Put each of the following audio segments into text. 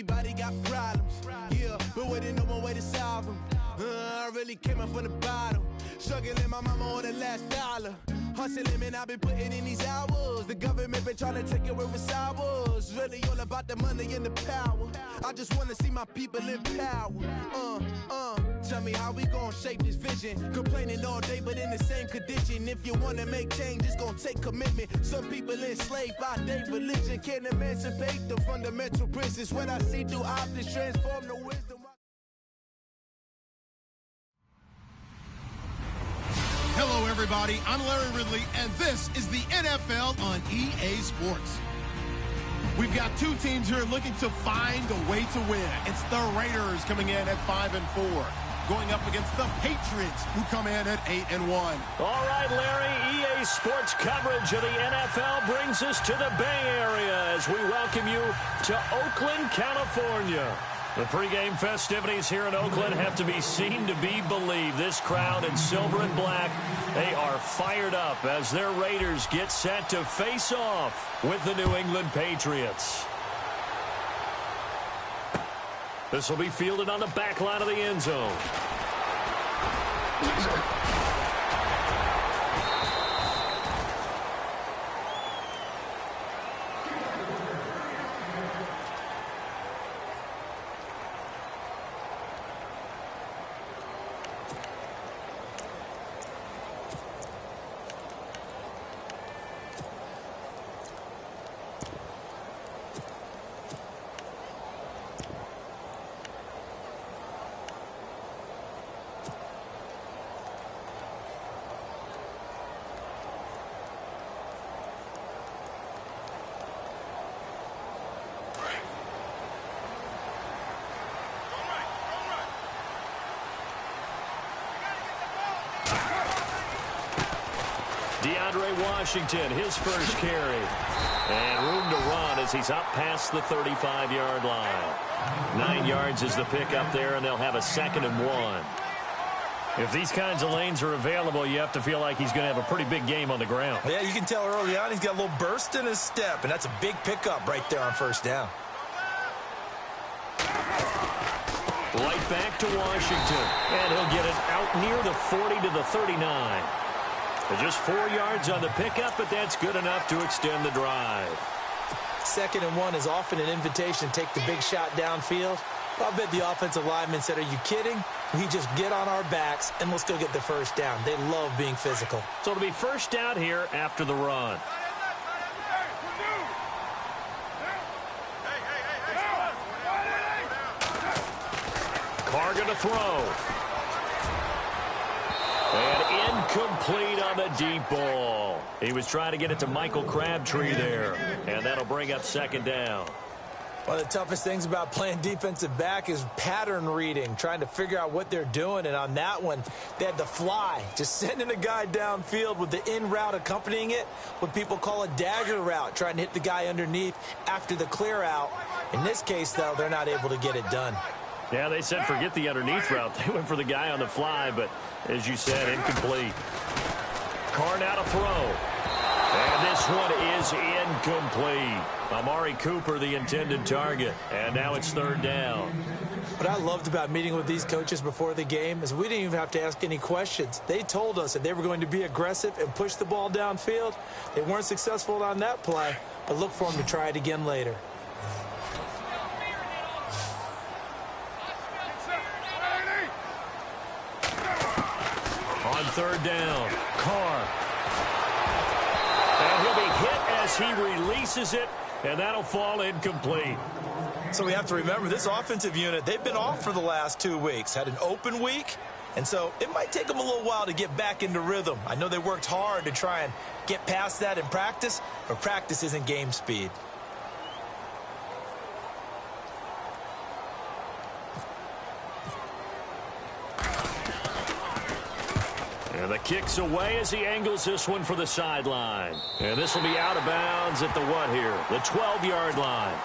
everybody got problems. Yeah, but waiting no more way to solve them. I really came up from the bottom. Struggling, my mama on the last dollar. Hustling, man, I've been putting in these hours. The government been trying to take away what's ours. Really all about the money and the power. I just wanna see my people in power. Tell me how we gon' shape this vision. Complaining all day, but in the same condition. If you wanna make change, it's gon' take commitment. Some people enslaved by their religion can't emancipate the fundamental principles. What I see through optics transform the wisdom. Hello, everybody. I'm Larry Ridley, and this is the NFL on EA Sports. We've got two teams here looking to find a way to win. It's the Raiders coming in at 5-4, going up against the Patriots, who come in at 8-1. All right, Larry, EA Sports coverage of the NFL brings us to the Bay Area as we welcome you to Oakland, California. The pregame festivities here in Oakland have to be seen to be believed. This crowd in silver and black, they are fired up as their Raiders get set to face off with the New England Patriots. This will be fielded on the back line of the end zone. Washington, his first carry. And room to run as he's up past the 35-yard line. 9 yards is the pickup there, and they'll have a 2nd and 1. If these kinds of lanes are available, you have to feel like he's going to have a pretty big game on the ground. Yeah, you can tell early on he's got a little burst in his step, and that's a big pickup right there on first down. Right back to Washington, and he'll get it out near the 40 to the 39. Just 4 yards on the pickup, but that's good enough to extend the drive. 2nd and 1 is often an invitation to take the big shot downfield. I'll bet the offensive lineman said, are you kidding? We just get on our backs, and let's go get the first down. They love being physical. So it'll be first down here after the run. Carr going to throw. And incomplete on the deep ball. He was trying to get it to Michael Crabtree there. And that'll bring up 2nd down. One of the toughest things about playing defensive back is pattern reading, trying to figure out what they're doing. And on that one, they had the fly, just sending a guy downfield with the in route accompanying it, what people call a dagger route, trying to hit the guy underneath after the clear out. In this case, though, they're not able to get it done. Yeah, they said forget the underneath route. They went for the guy on the fly, but as you said, incomplete. Carr now to throw. And this one is incomplete. Amari Cooper, the intended target. And now it's 3rd down. What I loved about meeting with these coaches before the game is we didn't even have to ask any questions. They told us that they were going to be aggressive and push the ball downfield. They weren't successful on that play, but look for them to try it again later. On 3rd down, Carr. And he'll be hit as he releases it, and that'll fall incomplete. So we have to remember this offensive unit, they've been off for the last 2 weeks, had an open week, and so it might take them a little while to get back into rhythm. I know they worked hard to try and get past that in practice, but practice isn't game speed. And the kick's away as he angles this one for the sideline. And this will be out of bounds at the what here? The 12-yard line.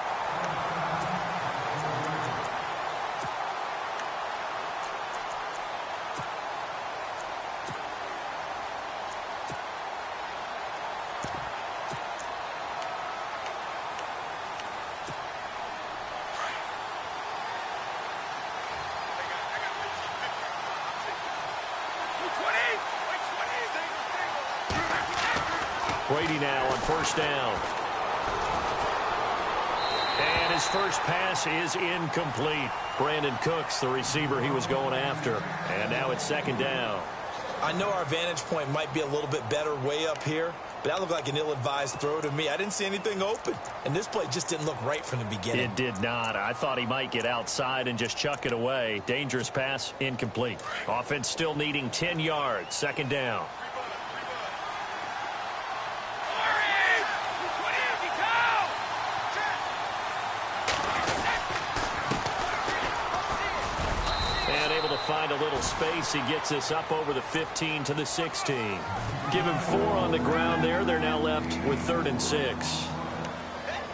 Brady now on first down. And his first pass is incomplete. Brandon Cooks, the receiver he was going after. And now it's second down. I know our vantage point might be a little bit better way up here, but that looked like an ill-advised throw to me. I didn't see anything open, and this play just didn't look right from the beginning. It did not. I thought he might get outside and just chuck it away. Dangerous pass, incomplete. Offense still needing 10 yards. Second down. Find a little space. He gets us up over the 15 to the 16. Give him 4 on the ground there. They're now left with 3rd and 6.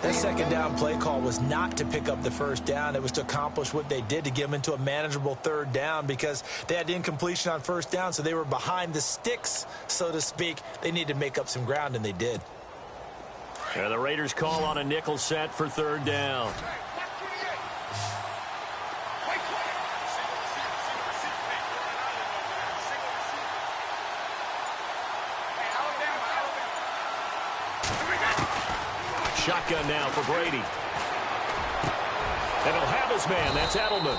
That second down play call was not to pick up the first down. It was to accomplish what they did, to get them into a manageable 3rd down, because they had incompletion on first down, so they were behind the sticks, so to speak. They needed to make up some ground, and they did. And the Raiders call on a nickel set for 3rd down. Shotgun now for Brady. And he'll have his man. That's Edelman.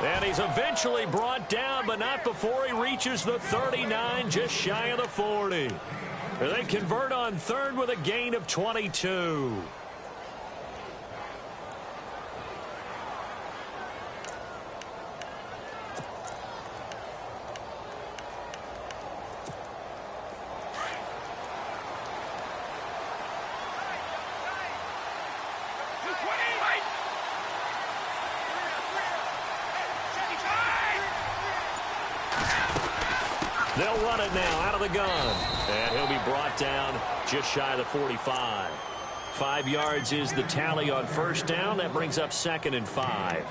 And he's eventually brought down, but not before he reaches the 39, just shy of the 40. And they convert on 3rd with a gain of 22. They'll run it now out of the gun. And he'll be brought down just shy of the 45. 5 yards is the tally on first down. That brings up 2nd and 5.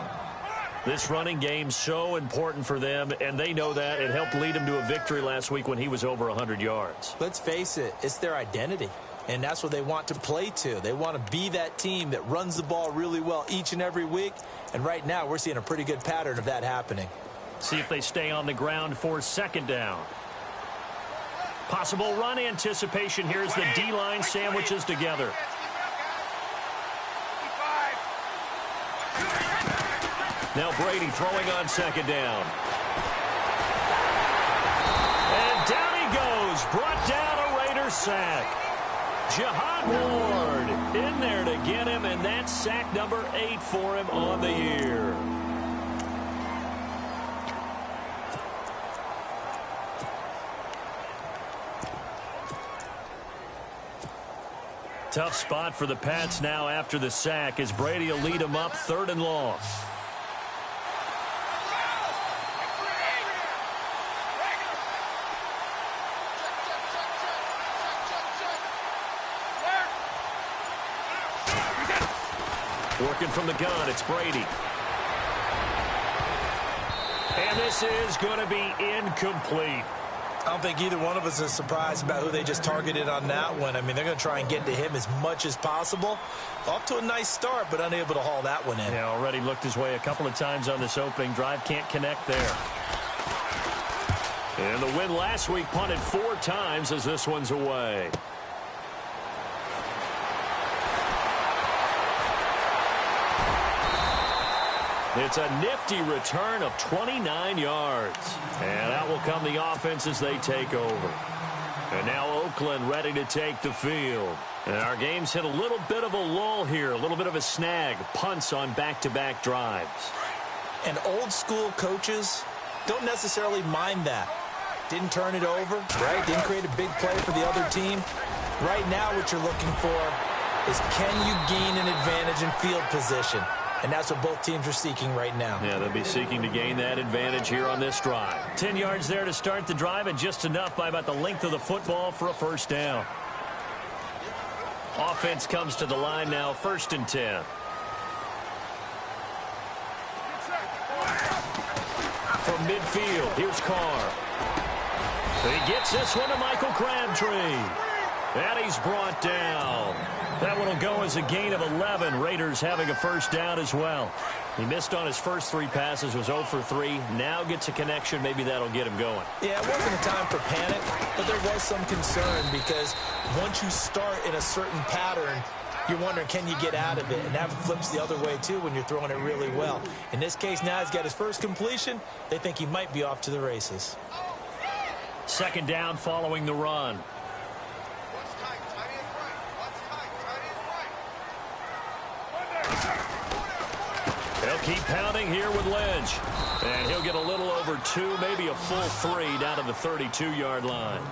This running game so important for them, and they know that. It helped lead them to a victory last week when he was over 100 yards. Let's face it, it's their identity. And that's what they want to play to. They want to be that team that runs the ball really well each and every week. And right now, we're seeing a pretty good pattern of that happening. See if they stay on the ground for 2nd down. Possible run anticipation here as the D-line sandwiches together. Now Brady throwing on 2nd down. And down he goes. Brought down a Raider sack. Jihad Ward in there to get him, and that's sack number 8 for him on the year. Tough spot for the Pats now after the sack as Brady will lead them up 3rd and long. Working from the gun, it's Brady. And this is going to be incomplete. I don't think either one of us is surprised about who they just targeted on that one. I mean, they're going to try and get to him as much as possible. Off to a nice start, but unable to haul that one in. Yeah, already looked his way a couple of times on this opening drive. Can't connect there. And the win last week, punted 4 times as this one's away. It's a nifty return of 29 yards. And out will come the offense as they take over. And now Oakland ready to take the field. And our game's hit a little bit of a lull here, a little bit of a snag. Punts on back-to-back drives. And old-school coaches don't necessarily mind that. Didn't turn it over, right? Didn't create a big play for the other team. Right now what you're looking for is, can you gain an advantage in field position? And that's what both teams are seeking right now. Yeah, they'll be seeking to gain that advantage here on this drive. 10 yards there to start the drive, and just enough by about the length of the football for a first down. Offense comes to the line now, 1st and 10. From midfield, here's Carr. He gets this one to Michael Crabtree. And he's brought down. That one will go as a gain of 11. Raiders having a first down as well. He missed on his first 3 passes, was 0 for 3. Now gets a connection. Maybe that'll get him going. Yeah, it wasn't a time for panic, but there was some concern because once you start in a certain pattern, you're wondering, can you get out of it? And that flips the other way, too, when you're throwing it really well. In this case, now he's got his first completion. They think he might be off to the races. Second down following the run. They'll keep pounding here with Lynch. And he'll get a little over 2, maybe a full 3 down to the 32-yard line.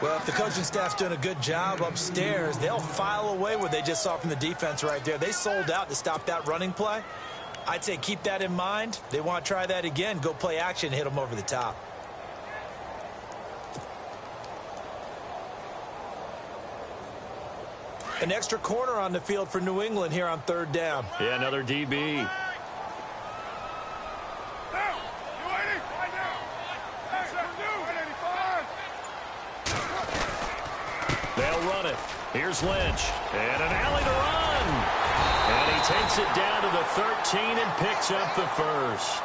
Well, if the coaching staff's doing a good job upstairs, they'll file away what they just saw from the defense right there. They sold out to stop that running play. I'd say keep that in mind. They want to try that again. Go play action, hit them over the top. An extra corner on the field for New England here on third down. Yeah, another DB. They'll run it. Here's Lynch. And an alley to run. And he takes it down to the 13 and picks up the first.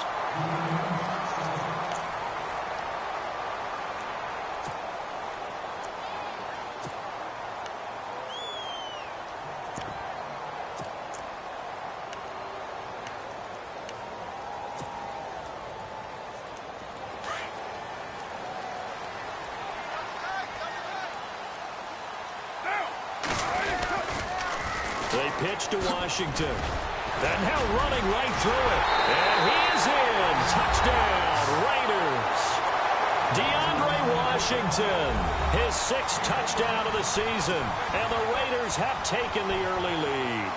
They pitch to Washington. And now running right through it. And he is in. Touchdown, Raiders. DeAndre Washington, his 6th touchdown of the season. And the Raiders have taken the early lead.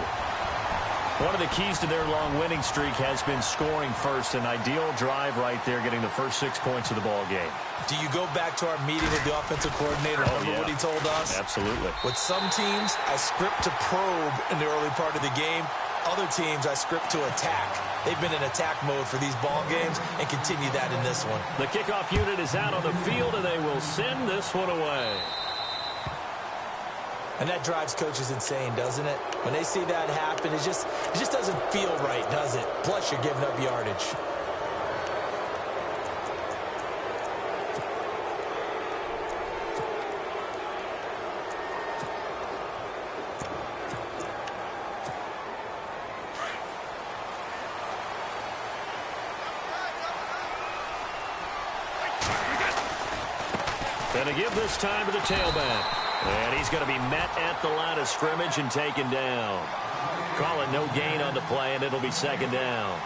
One of the keys to their long winning streak has been scoring first. An ideal drive right there, getting the first 6 points of the ball game. Do you go back to our meeting with the offensive coordinator? Remember what he told us? Absolutely. With some teams, I script to probe in the early part of the game. Other teams, I script to attack. They've been in attack mode for these ball games and continue that in this one. The kickoff unit is out on the field, and they will send this one away. And that drives coaches insane, doesn't it? When they see that happen, it just doesn't feel right, does it? Plus, you're giving up yardage. And to give this time to the tailback. And he's going to be met at the line of scrimmage and taken down. Call it no gain on the play, and it'll be second down.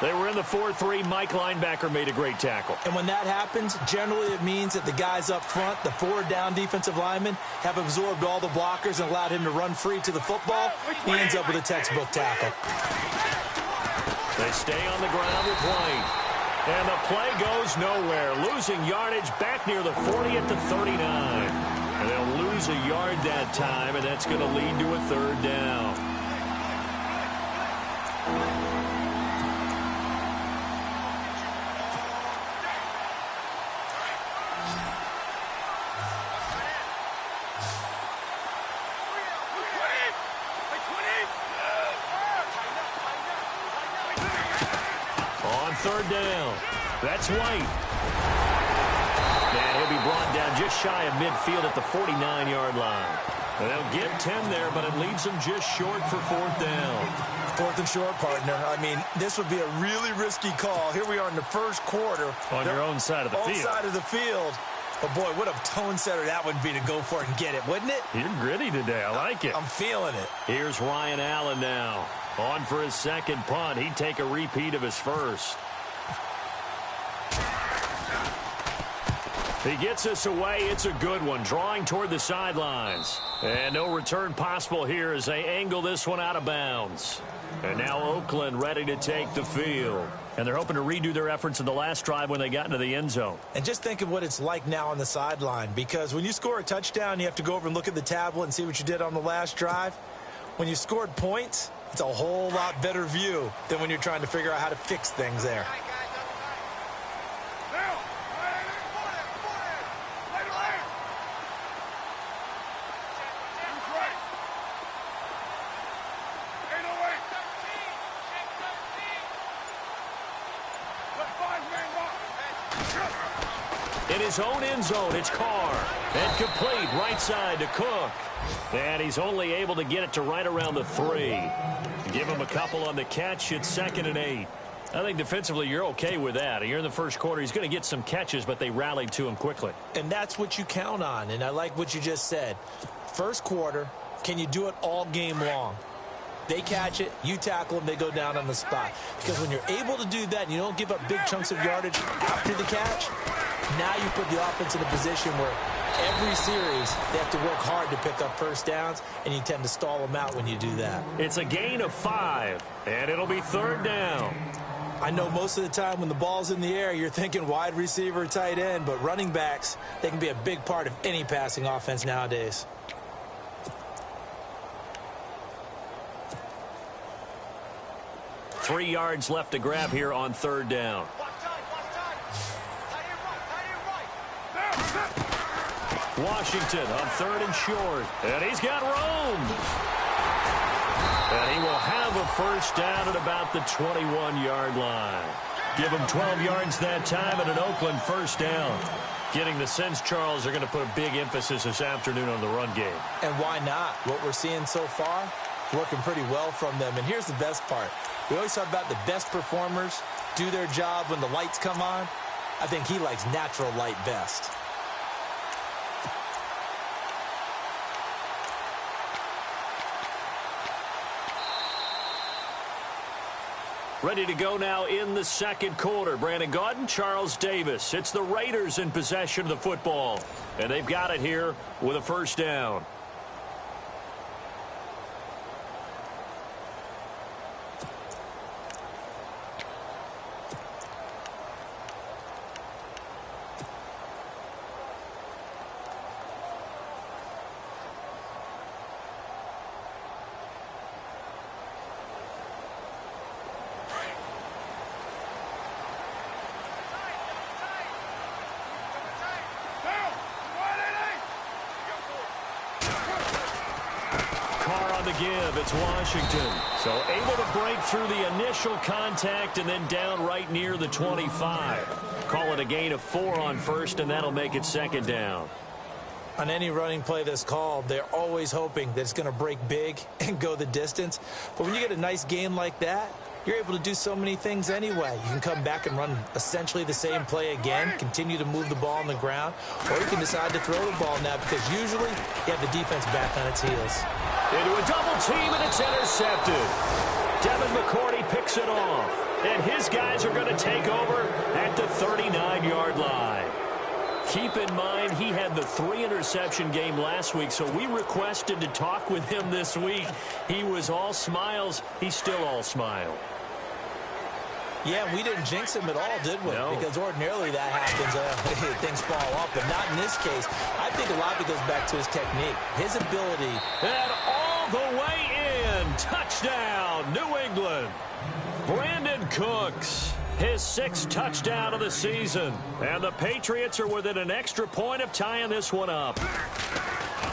They were in the 4-3. Mike linebacker made a great tackle. And when that happens, generally it means that the guys up front, the 4-down defensive linemen, have absorbed all the blockers and allowed him to run free to the football. He ends up with a textbook tackle. They stay on the ground with White. And the play goes nowhere. Losing yardage back near the 40 at the 39. And they'll lose a yard that time, and that's going to lead to a third down. On third down, that's White. And he'll be brought down just shy of midfield at the 49-yard line. And they'll get 10 there, but it leaves them just short for fourth down. Fourth and short, partner. I mean, this would be a really risky call. Here we are in the first quarter. On your own side of the field. On side of the field. But, boy, what a tone setter that would be to go for it and get it, wouldn't it? You're gritty today. I like it. I'm feeling it. Here's Ryan Allen now. On for his second punt. He'd take a repeat of his first. He gets us away. It's a good one. Drawing toward the sidelines. And no return possible here as they angle this one out of bounds. And now Oakland ready to take the field. And they're hoping to redo their efforts in the last drive when they got into the end zone. And just think of what it's like now on the sideline. Because when you score a touchdown, you have to go over and look at the tablet and see what you did on the last drive. When you scored points, it's a whole lot better view than when you're trying to figure out how to fix things there. In his own end zone, it's Carr. And complete right side to Cook. And he's only able to get it to right around the 3. Give him a couple on the catch. It's 2nd and 8. I think defensively you're okay with that. You're in the first quarter. He's going to get some catches, but they rallied to him quickly. And that's what you count on, and I like what you just said. First quarter, can you do it all game long? They catch it, you tackle them, they go down on the spot. Because when you're able to do that and you don't give up big chunks of yardage after the catch, now you put the offense in a position where every series they have to work hard to pick up first downs, and you tend to stall them out when you do that. It's a gain of 5, and it'll be 3rd down. I know most of the time when the ball's in the air, you're thinking wide receiver, tight end, but running backs, they can be a big part of any passing offense nowadays. Three yards left to grab here on 3rd down. Washington on 3rd and short. And he's got room. And he will have a first down at about the 21-yard line. Give him 12 yards that time and an Oakland first down. Getting the sense, Charles, they're going to put a big emphasis this afternoon on the run game. And why not? What we're seeing so far, working pretty well from them. And here's the best part. We always talk about the best performers do their job when the lights come on. I think he likes natural light best. Ready to go now in the second quarter. Brandon Gaudin, Charles Davis. It's the Raiders in possession of the football. And they've got it here with a first down. Give. It's Washington. So able to break through the initial contact and then down right near the 25. Call it a gain of 4 on first, and that'll make it 2nd down. On any running play that's called, they're always hoping that it's going to break big and go the distance. But when you get a nice gain like that, you're able to do so many things anyway. You can come back and run essentially the same play again, continue to move the ball on the ground, or you can decide to throw the ball now because usually you have the defense back on its heels. Into a double team, and it's intercepted. Devin McCourty picks it off, and his guys are going to take over at the 39-yard line. Keep in mind, he had the 3-interception game last week, so we requested to talk with him this week. He was all smiles. He's still all smile. Yeah, we didn't jinx him at all, did we? No. Because ordinarily that happens, things fall off, but not in this case. I think a lot of it goes back to his technique, his ability. And all the way in, touchdown, New England. Brandon Cooks, his 6th touchdown of the season. And the Patriots are within an extra point of tying this one up.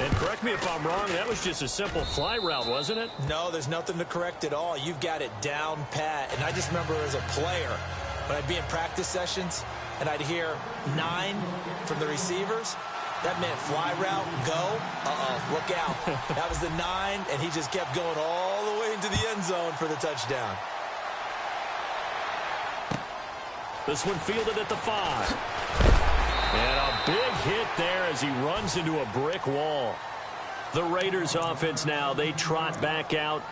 And correct me if I'm wrong, that was just a simple fly route, wasn't it? No, there's nothing to correct at all. You've got it down pat. And I just remember as a player, when I'd be in practice sessions and I'd hear 9 from the receivers, that meant fly route, go, look out. That was the 9, and he just kept going all the way into the end zone for the touchdown. This one fielded at the 5. And a big hit there as he runs into a brick wall. The Raiders offense now, they trot back out.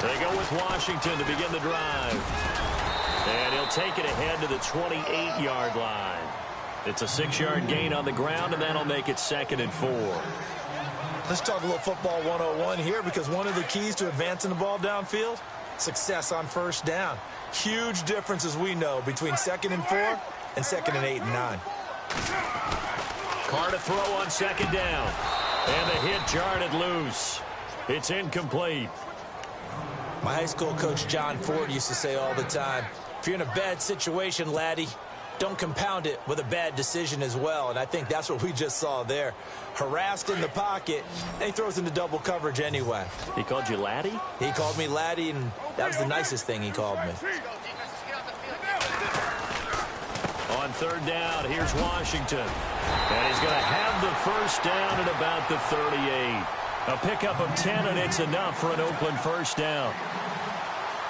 They go with Washington to begin the drive. And he'll take it ahead to the 28-yard line. It's a 6-yard gain on the ground, and that'll make it 2nd and 4. Let's talk a little football 101 here, because one of the keys to advancing the ball downfield success on first down. Huge difference, as we know, between 2nd and 4 and 2nd and 8 and 9. Carr to throw on 2nd down. And the hit jarred it loose. It's incomplete. My high school coach, John Ford, used to say all the time, if you're in a bad situation, laddie, don't compound it with a bad decision as well. And I think that's what we just saw there. Harassed in the pocket, and he throws into double coverage anyway. He called you laddie? He called me laddie, and that was the nicest thing he called me. On 3rd down, here's Washington. And he's going to have the first down at about the 38. A pickup of 10, and it's enough for an Oakland first down.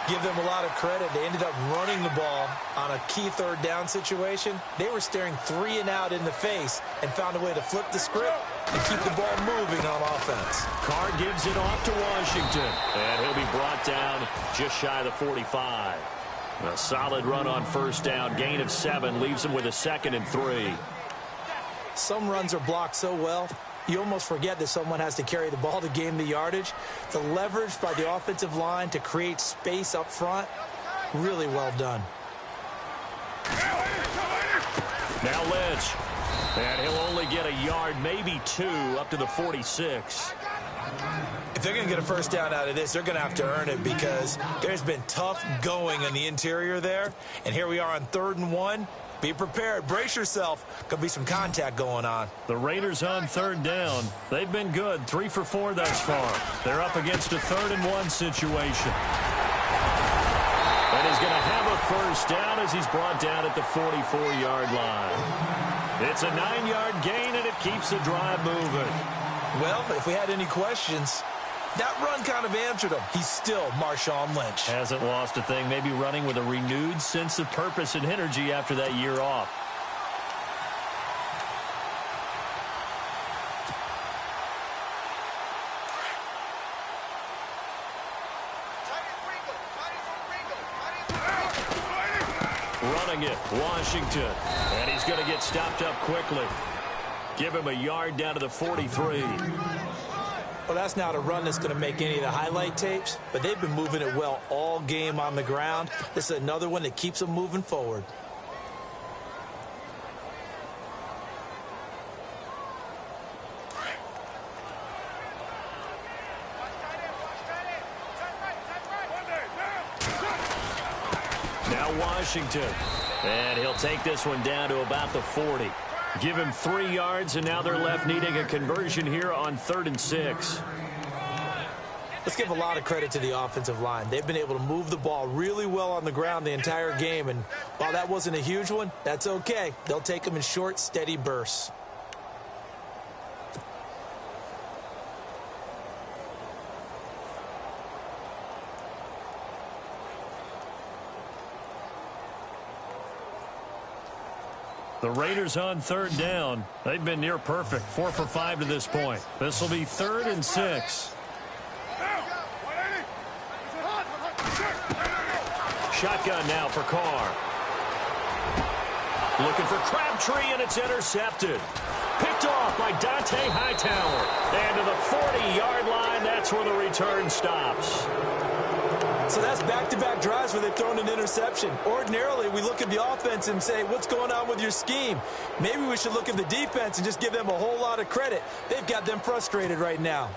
Give them a lot of credit. They ended up running the ball on a key 3rd down situation. They were staring 3 and out in the face and found a way to flip the script and keep the ball moving on offense. Carr gives it off to Washington, and he'll be brought down just shy of the 45. A solid run on first down. Gain of 7 leaves him with a 2nd and 3. Some runs are blocked so well, you almost forget that someone has to carry the ball to gain the yardage. The leverage by the offensive line to create space up front, really well done. Now Lynch. And he'll only get a yard, maybe 2, up to the 46. If they're going to get a first down out of this, they're going to have to earn it because there's been tough going in the interior there. And here we are on 3rd and 1. Be prepared. Brace yourself. Could be some contact going on. The Raiders on 3rd down. They've been good. 3 for 4 thus far. They're up against a 3rd and 1 situation. And he's going to have a first down as he's brought down at the 44-yard line. It's a 9-yard gain, and it keeps the drive moving. Well, if we had any questions, that run kind of answered him. He's still Marshawn Lynch. Hasn't lost a thing. Maybe running with a renewed sense of purpose and energy after that year off. Running it, Washington. And he's going to get stopped up quickly. Give him a yard down to the 43. Well, that's not a run that's going to make any of the highlight tapes, but they've been moving it well all game on the ground. This is another one that keeps them moving forward. Now Washington. And he'll take this one down to about the 40. Give him 3 yards, and now they're left needing a conversion here on 3rd and 6. Let's give a lot of credit to the offensive line. They've been able to move the ball really well on the ground the entire game, and while that wasn't a huge one, that's okay. They'll take them in short, steady bursts. The Raiders on 3rd down. They've been near perfect. 4 for 5 to this point. This will be 3rd and 6. Shotgun now for Carr. Looking for Crabtree, and it's intercepted. Picked off by Dante Hightower. And to the 40-yard line, that's where the return stops. So that's back-to-back drives where they've thrown an interception. Ordinarily, we look at the offense and say, what's going on with your scheme? Maybe we should look at the defense and just give them a whole lot of credit. They've got them frustrated right now.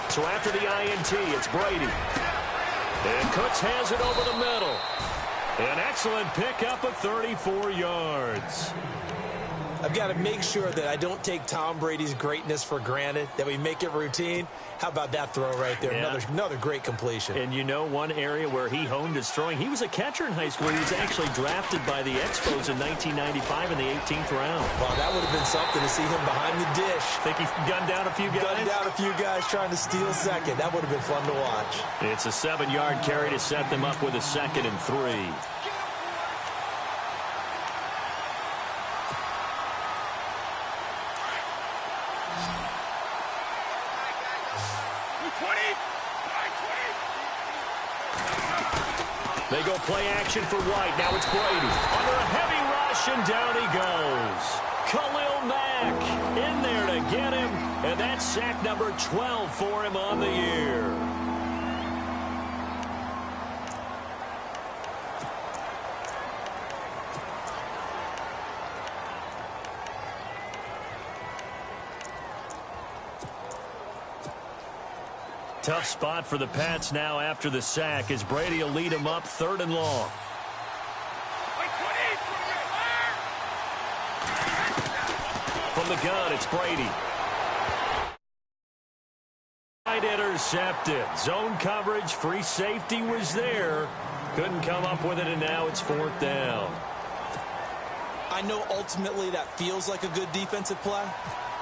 So after the INT, it's Brady. And Cooks has it over the middle. An excellent pickup of 34 yards. I've got to make sure that I don't take Tom Brady's greatness for granted, that we make it routine. How about that throw right there? Yeah. Another great completion. And you know one area where he honed his throwing? He was a catcher in high school. He was actually drafted by the Expos in 1995 in the 18th round. Well, that would have been something to see him behind the dish. Think he gunned down a few guys? Gunned down a few guys trying to steal second. That would have been fun to watch. It's a 7-yard carry to set them up with a 2nd and 3. They go play action for White. Now it's Brady. Under a heavy rush, and down he goes. Khalil Mack in there to get him, and that's sack number 12 for him on the year. Tough spot for the Pats now after the sack as Brady will lead them up 3rd and long. From the gun, it's Brady. Intercepted. Zone coverage, free safety was there. Couldn't come up with it, and now it's 4th down. I know ultimately that feels like a good defensive play,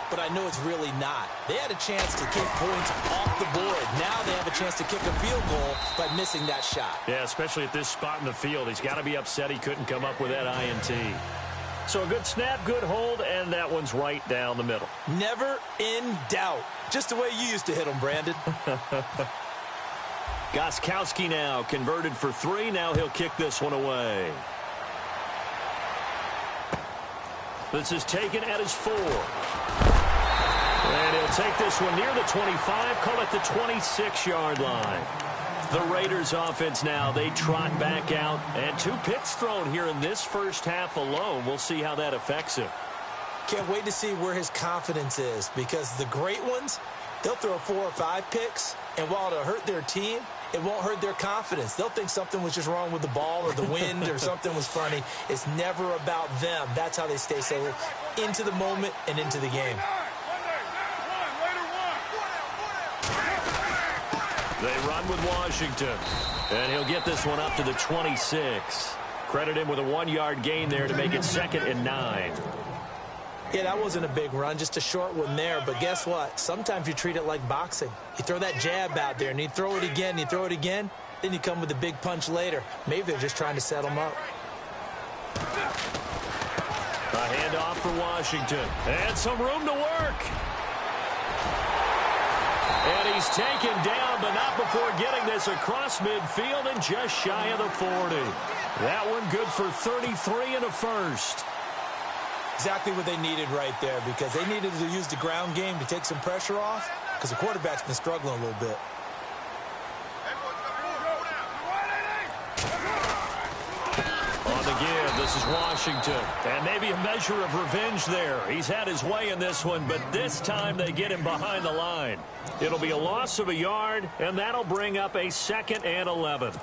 but I know it's really not. They had a chance to kick points off the board. Now they have a chance to kick a field goal by missing that shot. Yeah, especially at this spot in the field. He's got to be upset he couldn't come up with that INT. So a good snap, good hold, and that one's right down the middle. Never in doubt. Just the way you used to hit them, Brandon. Gostkowski now converted for 3. Now he'll kick this one away. This is taken at his 4. And he'll take this one near the 25, call it the 26-yard line. The Raiders offense now, they trot back out, and 2 picks thrown here in this first half alone. We'll see how that affects him. Can't wait to see where his confidence is, because the great ones, they'll throw 4 or 5 picks, and while it'll hurt their team, it won't hurt their confidence. They'll think something was just wrong with the ball or the wind or something was funny. It's never about them. That's how they stay so into the moment and into the game. They run with Washington, and he'll get this one up to the 26. Credit him with a 1-yard gain there to make it 2nd and 9. Yeah, that wasn't a big run, just a short one there. But guess what? Sometimes you treat it like boxing. You throw that jab out there, and you throw it again, then you come with a big punch later. Maybe they're just trying to set them up. A handoff for Washington, and some room to work. And he's taken down, but not before getting this across midfield and just shy of the 40. That one good for 33 and a first. Exactly what they needed right there, because they needed to use the ground game to take some pressure off, because the quarterback's been struggling a little bit. On the give, this is Washington. And maybe a measure of revenge there. He's had his way in this one, but this time they get him behind the line. It'll be a loss of a yard, and that'll bring up a 2nd and 11.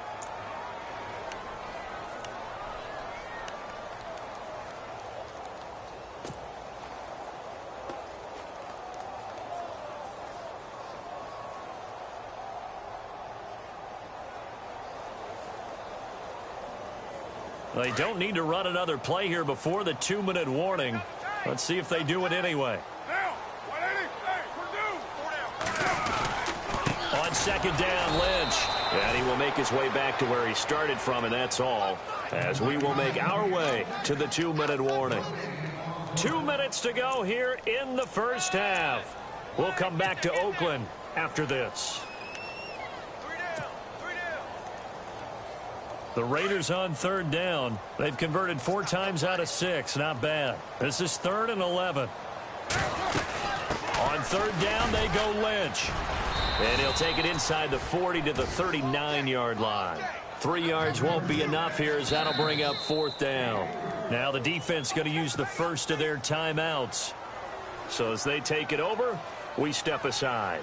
They don't need to run another play here before the 2-minute warning. Let's see if they do it anyway. On 2nd down, Lynch. And he will make his way back to where he started from, and that's all. As we will make our way to the 2-minute warning. 2 minutes to go here in the first half. We'll come back to Oakland after this. The Raiders on 3rd down. They've converted 4 times out of 6. Not bad. This is 3rd and 11. On 3rd down, they go Lynch. And he'll take it inside the 40 to the 39-yard line. 3 yards won't be enough here, as that'll bring up 4th down. Now the defense going to use the first of their timeouts. So as they take it over, we step aside.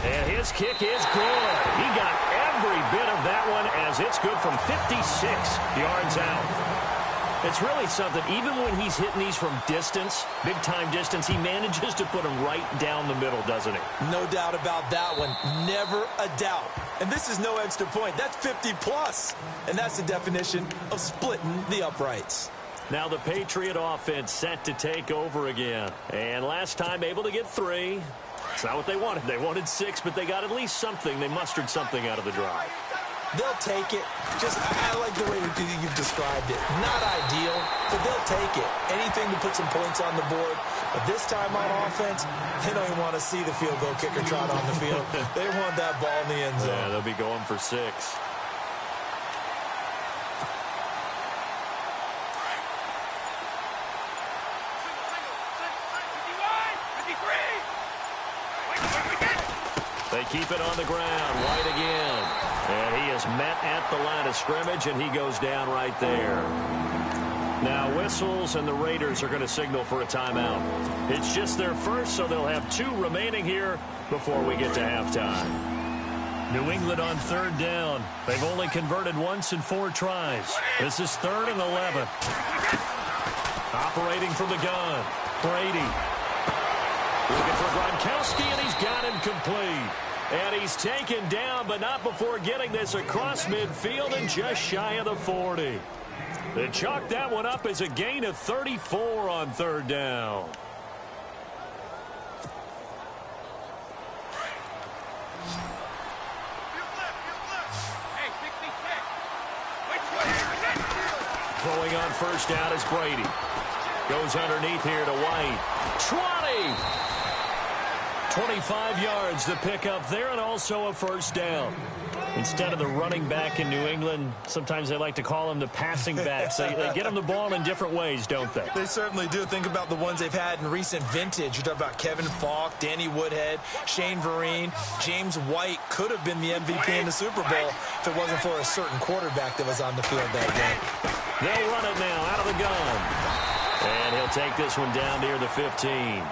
And his kick is good. He got every bit of that one, as it's good from 56 yards out. It's really something. Even when he's hitting these from distance, big-time distance, he manages to put them right down the middle, doesn't he? No doubt about that one. Never a doubt. And this is no extra point. That's 50-plus. And that's the definition of splitting the uprights. Now the Patriot offense set to take over again. And last time able to get 3. It's not what they wanted. They wanted 6, but they got at least something. They mustered something out of the drive. They'll take it. I like the way you've described it. Not ideal, but they'll take it. Anything to put some points on the board. But this time on offense, they don't even want to see the field goal kicker trot on the field. They want that ball in the end zone. Yeah, they'll be going for 6. They keep it on the ground. White again. And he is met at the line of scrimmage, and he goes down right there. Now whistles, and the Raiders are going to signal for a timeout. It's just their first, so they'll have 2 remaining here before we get to halftime. New England on 3rd down. They've only converted once in 4 tries. This is 3rd and 11. Operating from the gun. Brady. Looking for Gronkowski, and he's got him complete. And he's taken down, but not before getting this across midfield and just shy of the 40. They chalk that one up as a gain of 34 on 3rd down. Throwing on 1st down is Brady. Goes underneath here to White. 20! 25 yards to pick up there, and also a 1st down. Instead of the running back in New England, sometimes they like to call them the passing backs. They get them the ball in different ways, don't they? They certainly do. Think about the ones they've had in recent vintage. You're talking about Kevin Falk, Danny Woodhead, Shane Vereen. James White could have been the MVP in the Super Bowl if it wasn't for a certain quarterback that was on the field that game. They'll run it now out of the gun. And he'll take this one down near the 15.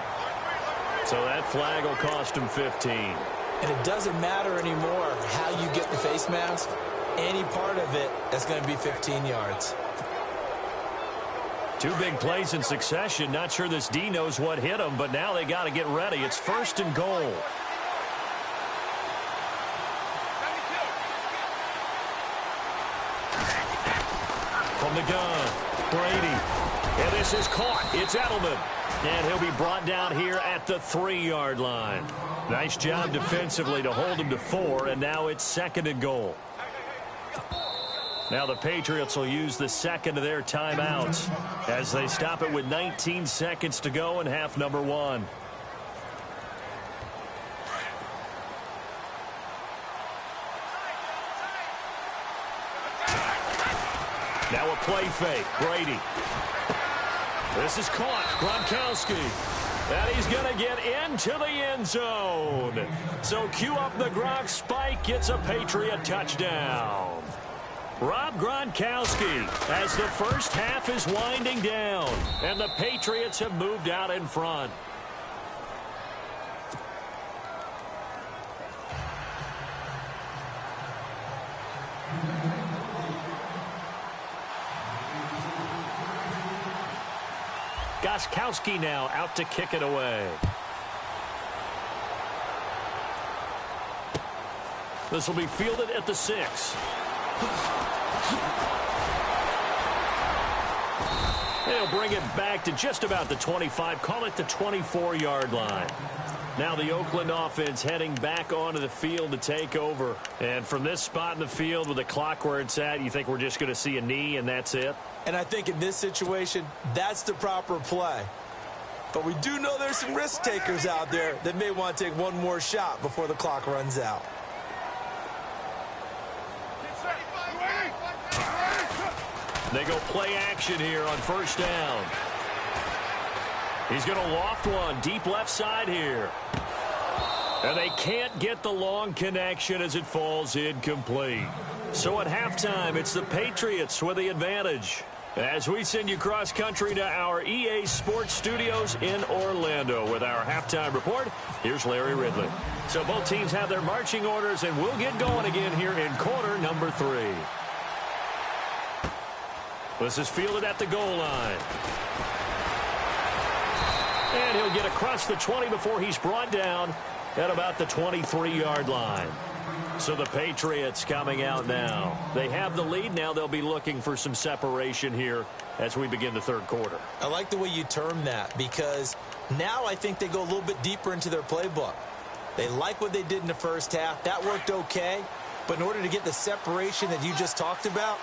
So that flag will cost him 15. And it doesn't matter anymore how you get the face mask. Any part of it is going to be 15 yards. 2 big plays in succession. Not sure this D knows what hit him, but now they got to get ready. It's 1st and goal. From the gun, Brady. And this is caught. It's Edelman. And he'll be brought down here at the 3-yard line. Nice job defensively to hold him to 4, and now it's 2nd and goal. Now the Patriots will use the 2nd of their timeouts as they stop it with 19 seconds to go in half number 1. Now a play fake. Brady. This is caught. Gronkowski. And he's going to get into the end zone. So cue up the Gronk spike. Gets a Patriot touchdown. Rob Gronkowski as the first half is winding down. And the Patriots have moved out in front. Gronkowski now out to kick it away. This will be fielded at the 6. They'll bring it back to just about the 25. Call it the 24-yard line. Now the Oakland offense heading back onto the field to take over. And from this spot in the field with the clock where it's at, you think we're just going to see a knee and that's it? And I think in this situation, that's the proper play. But we do know there's some risk takers out there that may want to take one more shot before the clock runs out. They go play action here on 1st down. He's going to loft one deep left side here. And they can't get the long connection as it falls incomplete. So at halftime, it's the Patriots with the advantage. As we send you cross-country to our EA Sports Studios in Orlando with our halftime report, here's Larry Ridley. So both teams have their marching orders, and we'll get going again here in quarter number 3. This is fielded at the goal line. And he'll get across the 20 before he's brought down at about the 23-yard line. So the Patriots coming out now. They have the lead. Now they'll be looking for some separation here as we begin the 3rd quarter. I like the way you term that because now I think they go a little bit deeper into their playbook. They like what they did in the first half. That worked okay. But in order to get the separation that you just talked about,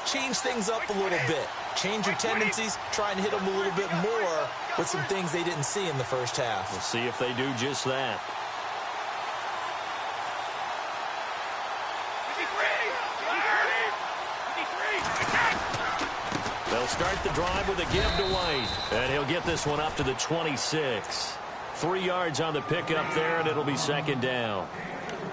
change things up a little bit. Change your tendencies. Try and hit them a little bit more with some things they didn't see in the first half. We'll see if they do just that. They'll start the drive with a give to White. And he'll get this one up to the 26. 3 yards on the pickup there, and it'll be second down.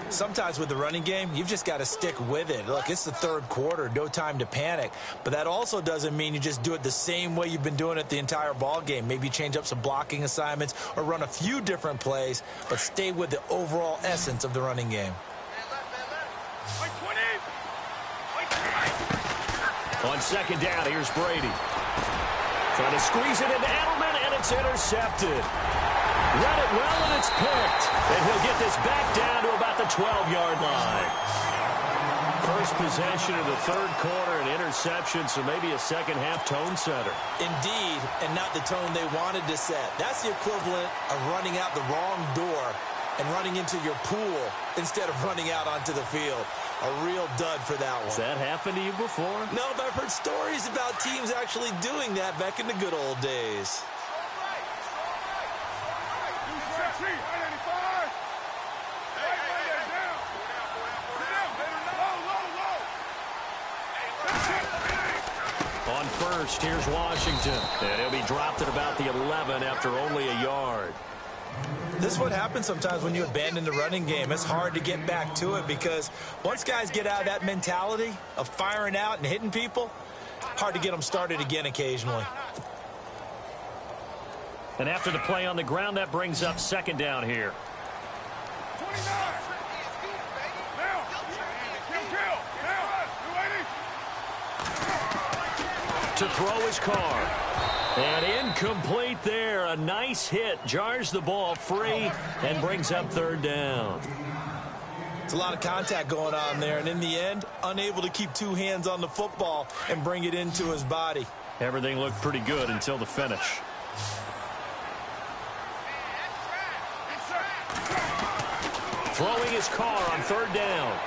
Sometimes with the running game, you've just got to stick with it. Look, it's the third quarter, no time to panic. But that also doesn't mean you just do it the same way you've been doing it the entire ball game. Maybe change up some blocking assignments or run a few different plays, but stay with the overall essence of the running game. On second down, here's Brady. Trying to squeeze it into Edelman, and it's intercepted. Read it well, and it's picked. And he'll get this back down to about the 12-yard line. First possession of the third quarter, an interception, so maybe a second-half tone setter. Indeed, and not the tone they wanted to set. That's the equivalent of running out the wrong door and running into your pool instead of running out onto the field. A real dud for that one. Has that happened to you before? No, but I've heard stories about teams actually doing that back in the good old days. On first, here's Washington. And he'll be dropped at about the 11 after only a yard. This is what happens sometimes when you abandon the running game. It's hard to get back to it because once guys get out of that mentality of firing out and hitting people, hard to get them started again occasionally. And after the play on the ground, that brings up second down here. 29. To throw his car. And incomplete there. A nice hit. Jars the ball free and brings up third down. It's a lot of contact going on there. And in the end, unable to keep two hands on the football and bring it into his body. Everything looked pretty good until the finish. Throwing his car on third down.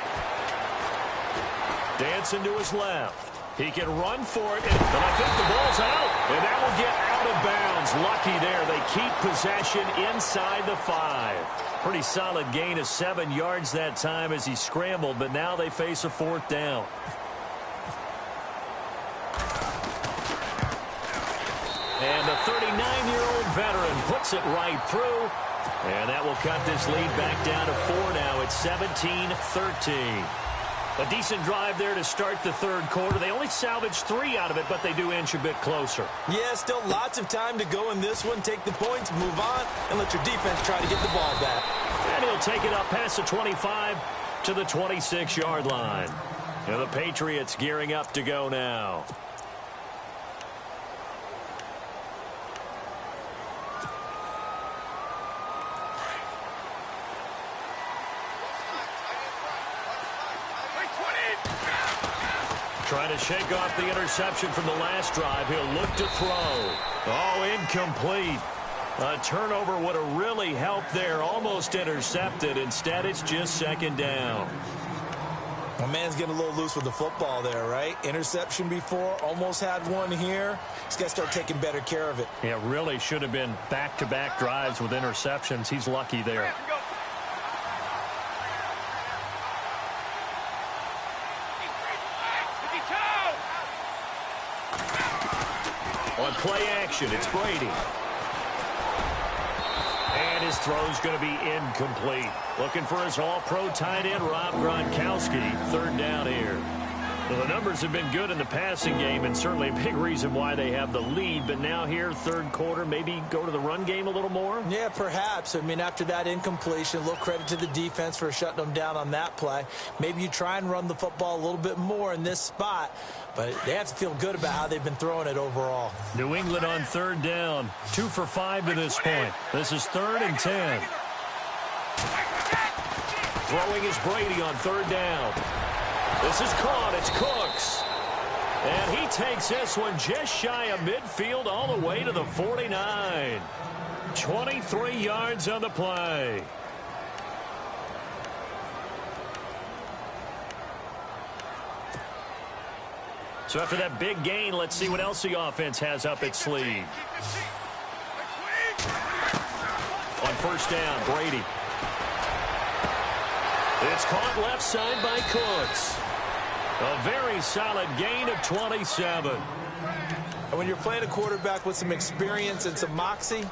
Dancing to his left. He can run for it, and I think the ball's out. And that will get out of bounds. Lucky there. They keep possession inside the 5. Pretty solid gain of 7 yards that time as he scrambled, but now they face a fourth down. And the 39-year-old veteran puts it right through. And that will cut this lead back down to 4 now. It's 17-13. A decent drive there to start the third quarter. They only salvaged 3 out of it, but they do inch a bit closer. Yeah, still lots of time to go in this one. Take the points, move on, and let your defense try to get the ball back. And he'll take it up past the 25 to the 26-yard line. And the Patriots gearing up to go now. Trying to shake off the interception from the last drive. He'll look to throw. Oh, incomplete. A turnover would have really helped there. Almost intercepted. Instead, it's just second down. My man's getting a little loose with the football there, right? Interception before, almost had one here. He's got to start taking better care of it. Yeah, really should have been back-to-back drives with interceptions. He's lucky there. On play action, it's Brady. And his throw's going to be incomplete. Looking for his all-pro tight end, Rob Gronkowski. Third down here. Well, the numbers have been good in the passing game and certainly a big reason why they have the lead. But now here, third quarter, maybe go to the run game a little more? Yeah, perhaps. I mean, after that incompletion, a little credit to the defense for shutting them down on that play. Maybe you try and run the football a little bit more in this spot. But they have to feel good about how they've been throwing it overall. New England on third down. 2 for 5 to this point. This is 3rd and 10. Throwing is Brady on third down. This is caught. It's Cooks. And he takes this one just shy of midfield all the way to the 49. 23 yards on the play. So after that big gain, let's see what else the offense has up its sleeve. On first down, Brady. It's caught left side by Cooks. A very solid gain of 27. And when you're playing a quarterback with some experience and some moxie,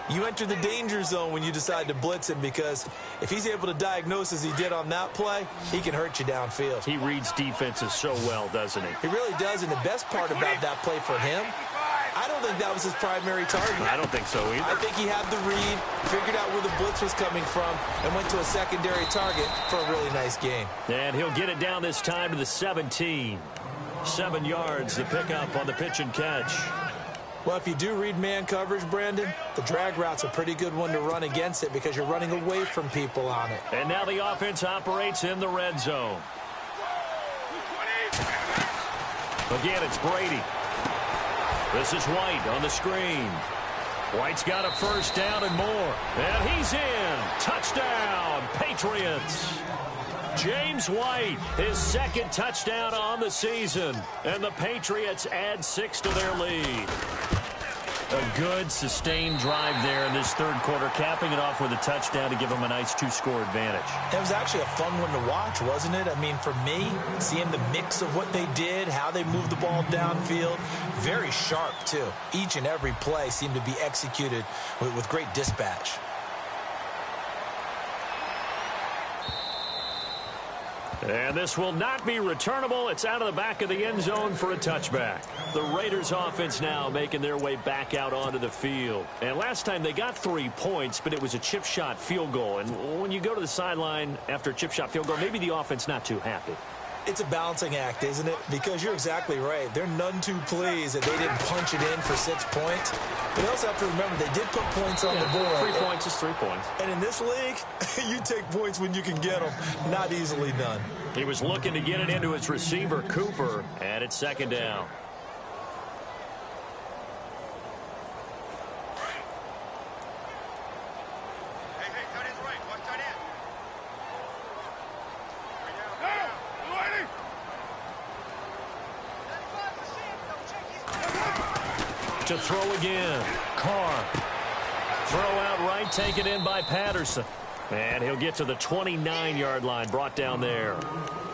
You enter the danger zone when you decide to blitz him, because if he's able to diagnose as he did on that play, he can hurt you downfield. He reads defenses so well, doesn't he? He really does, and the best part about that play for him, I don't think that was his primary target. I don't think so either. I think he had the read, figured out where the blitz was coming from, and went to a secondary target for a really nice gain. And he'll get it down this time to the 17. 7 yards, the pickup on the pitch and catch. Well, if you do read man coverage, Brandon, the drag route's a pretty good one to run against it because you're running away from people on it. And now the offense operates in the red zone. Again, it's Brady. This is White on the screen. White's got a first down and more. And he's in. Touchdown, Patriots. James White, his second touchdown on the season. And the Patriots add 6 to their lead. A good, sustained drive there in this third quarter, capping it off with a touchdown to give them a nice 2-score advantage. It was actually a fun one to watch, wasn't it? I mean, for me, seeing the mix of what they did, how they moved the ball downfield, very sharp, too. Each and every play seemed to be executed with great dispatch. And this will not be returnable. It's out of the back of the end zone for a touchback. The Raiders offense now making their way back out onto the field. And last time they got 3 points, but it was a chip shot field goal. And when you go to the sideline after a chip shot field goal, maybe the offense not too happy. It's a balancing act, isn't it? Because you're exactly right. They're none too pleased that they didn't punch it in for 6 points. But you also have to remember they did put points on the board. 3 points is 3 points. And in this league, you take points when you can get them. Not easily done. He was looking to get it into his receiver, Cooper, and it's second down. To throw again. Carr. Throw out right, taken in by Patterson. And he'll get to the 29-yard line, brought down there.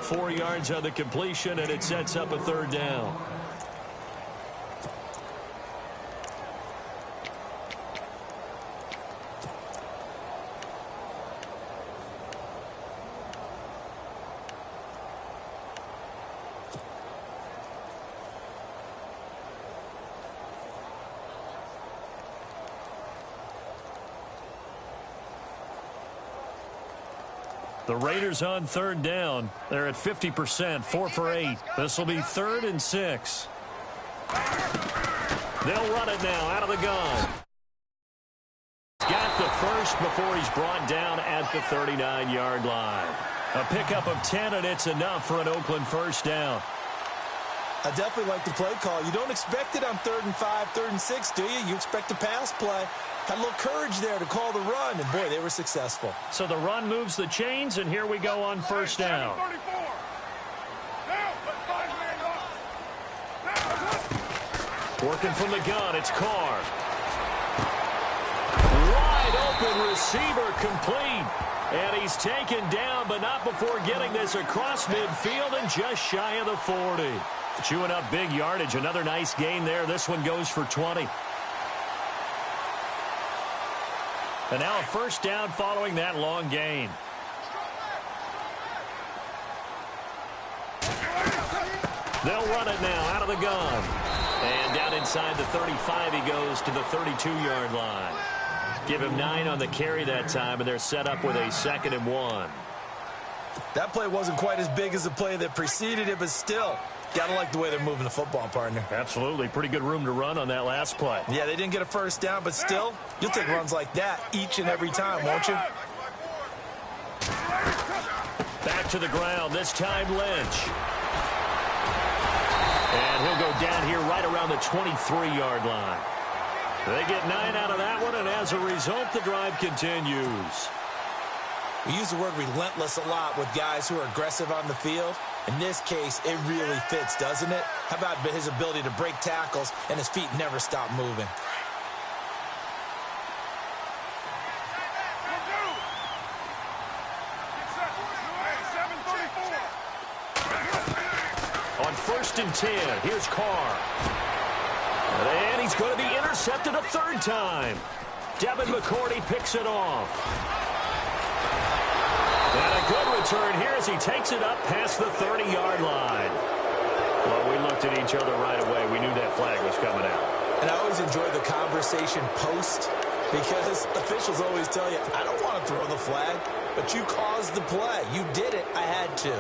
4 yards on the completion, and it sets up a third down. The Raiders on third down. They're at 50%, 4 for 8. This will be 3rd and 6. They'll run it now out of the gun. Got the first before he's brought down at the 39-yard line. A pickup of 10, and it's enough for an Oakland first down. I definitely like the play call. You don't expect it on 3rd and 5, 3rd and 6, do you? You expect a pass play. Had a little courage there to call the run, and boy, they were successful. So the run moves the chains, and here we go on first down. Working from the gun, it's Carr. Wide open receiver, complete. And he's taken down, but not before getting this across midfield and just shy of the 40. Chewing up big yardage. Another nice gain there. This one goes for 20. And now a first down following that long gain. They'll run it now out of the gun. And down inside the 35 he goes to the 32-yard line. Give him 9 on the carry that time, and they're set up with a 2nd and 1. That play wasn't quite as big as the play that preceded it, but still, gotta like the way they're moving the football, partner. Absolutely. Pretty good room to run on that last play. Yeah, they didn't get a first down, but still, you'll take runs like that each and every time, won't you? Back to the ground, this time Lynch. And he'll go down here right around the 23-yard line. They get 9 out of that one, and as a result, the drive continues. We use the word relentless a lot with guys who are aggressive on the field. In this case, it really fits, doesn't it? How about his ability to break tackles and his feet never stop moving? On 1st and 10, here's Carr. And he's going to be intercepted a 3rd time. Devin McCourty picks it off. And a good return here as he takes it up past the 30-yard line. Well, we looked at each other right away. We knew that flag was coming out. And I always enjoy the conversation post because officials always tell you, I don't want to throw the flag, but you caused the play. You did it. I had to.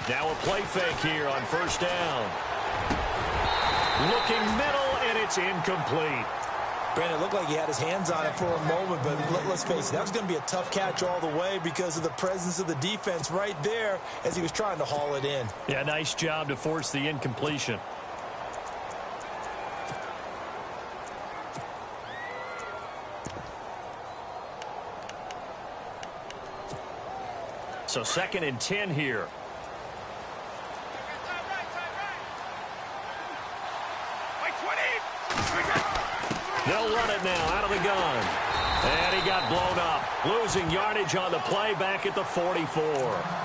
Now a play fake here on first down. Looking middle, and it's incomplete. Brandon, it looked like he had his hands on it for a moment, but let's face it, that was going to be a tough catch all the way because of the presence of the defense right there as he was trying to haul it in. Yeah, nice job to force the incompletion. So 2nd and 10 here. They'll run it now out of the gun. And he got blown up. Losing yardage on the play back at the 44.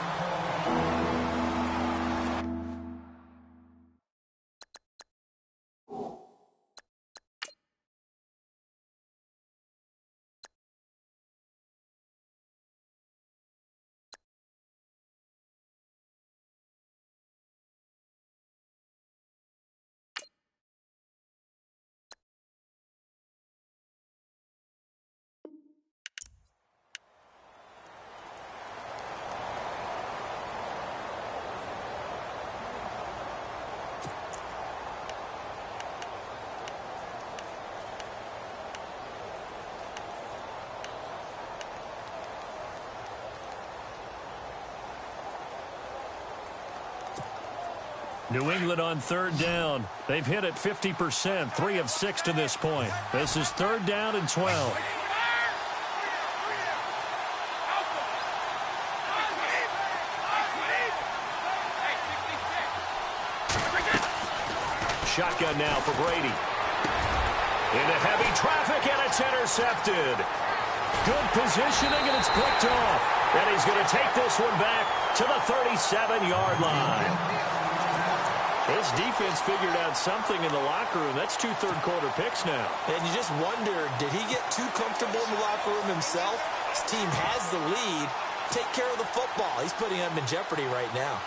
New England on 3rd down. They've hit it 50%, 3 of 6 to this point. This is 3rd down and 12. Shotgun now for Brady. Into heavy traffic, and it's intercepted. Good positioning, and it's picked off. And he's going to take this one back to the 37-yard line. His defense figured out something in the locker room. That's 2 third-quarter picks now. And you just wonder, did he get too comfortable in the locker room himself? His team has the lead. Take care of the football. He's putting them in jeopardy right now.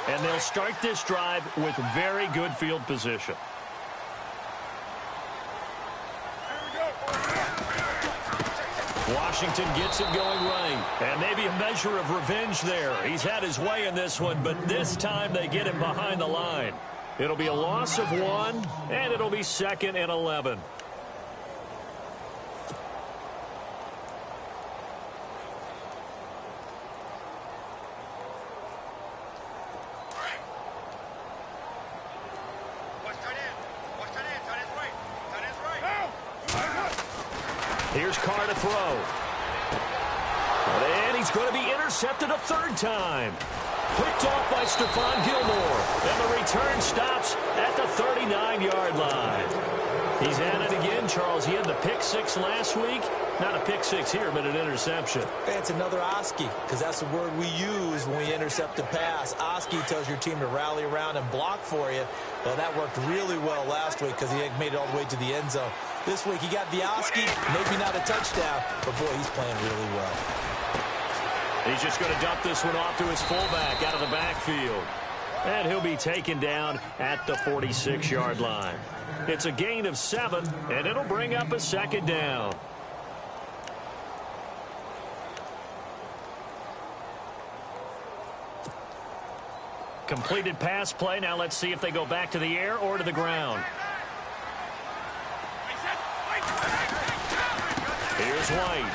And they'll start this drive with very good field position. Washington gets it going right. And maybe a measure of revenge there. He's had his way in this one, but this time they get him behind the line. It'll be a loss of 1, and it'll be 2nd and 11. Here's Carr to throw. And he's going to be intercepted a 3rd time. Picked off by Stephon Gilmore. And the return stops at the 39-yard line. He's at it again, Charles. He had the pick 6 last week. Not a pick 6 here, but an interception. It's another Oski, because that's the word we use when we intercept a pass. Oski tells your team to rally around and block for you. Well, that worked really well last week because he made it all the way to the end zone. This week he got the Oski, maybe not a touchdown, but boy, he's playing really well. He's just going to dump this one off to his fullback out of the backfield. And he'll be taken down at the 46-yard line. It's a gain of 7, and it'll bring up a 2nd down. Completed pass play. Now let's see if they go back to the air or to the ground. Here's White.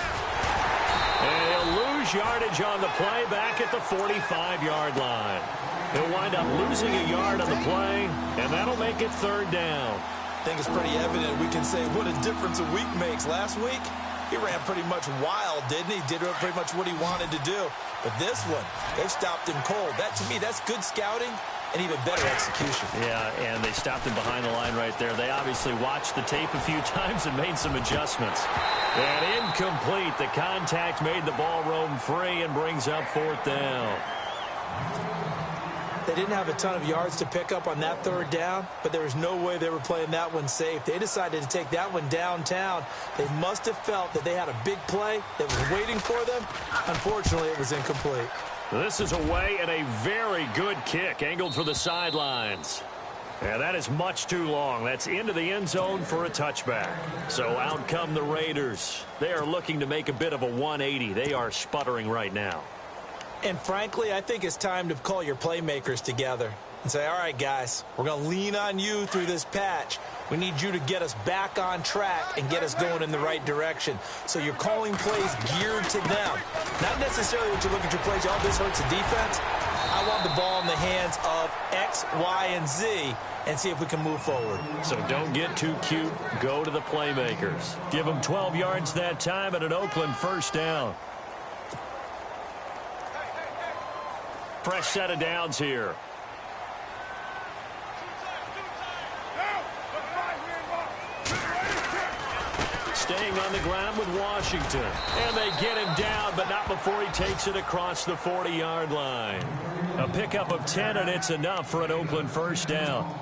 And he'll lose yardage on the play back at the 45-yard line. He'll wind up losing a yard on the play, and that'll make it 3rd down. I think it's pretty evident we can say what a difference a week makes. Last week, he ran pretty much wild, didn't he? Did pretty much what he wanted to do. But this one, they stopped him cold. That, to me, that's good scouting and even better execution. Yeah, and they stopped him behind the line right there. They obviously watched the tape a few times and made some adjustments. And incomplete. The contact made the ball roam free and brings up 4th down. They didn't have a ton of yards to pick up on that 3rd down, but there was no way they were playing that one safe. They decided to take that one downtown. They must have felt that they had a big play that was waiting for them. Unfortunately, it was incomplete. This is away and a very good kick angled for the sidelines. Yeah, that is much too long. That's into the end zone for a touchback. So out come the Raiders. They are looking to make a bit of a 180. They are sputtering right now. And frankly, I think it's time to call your playmakers together and say, all right, guys, we're going to lean on you through this patch. We need you to get us back on track and get us going in the right direction. So you're calling plays geared to them. Not necessarily what you look at your plays, oh, this hurts the defense. I want the ball in the hands of X, Y, and Z and see if we can move forward. So don't get too cute. Go to the playmakers. Give them 12 yards that time and an Oakland 1st down. Fresh set of downs here. Staying on the ground with Washington. And they get him down, but not before he takes it across the 40-yard line. A pickup of 10, and it's enough for an Oakland 1st down.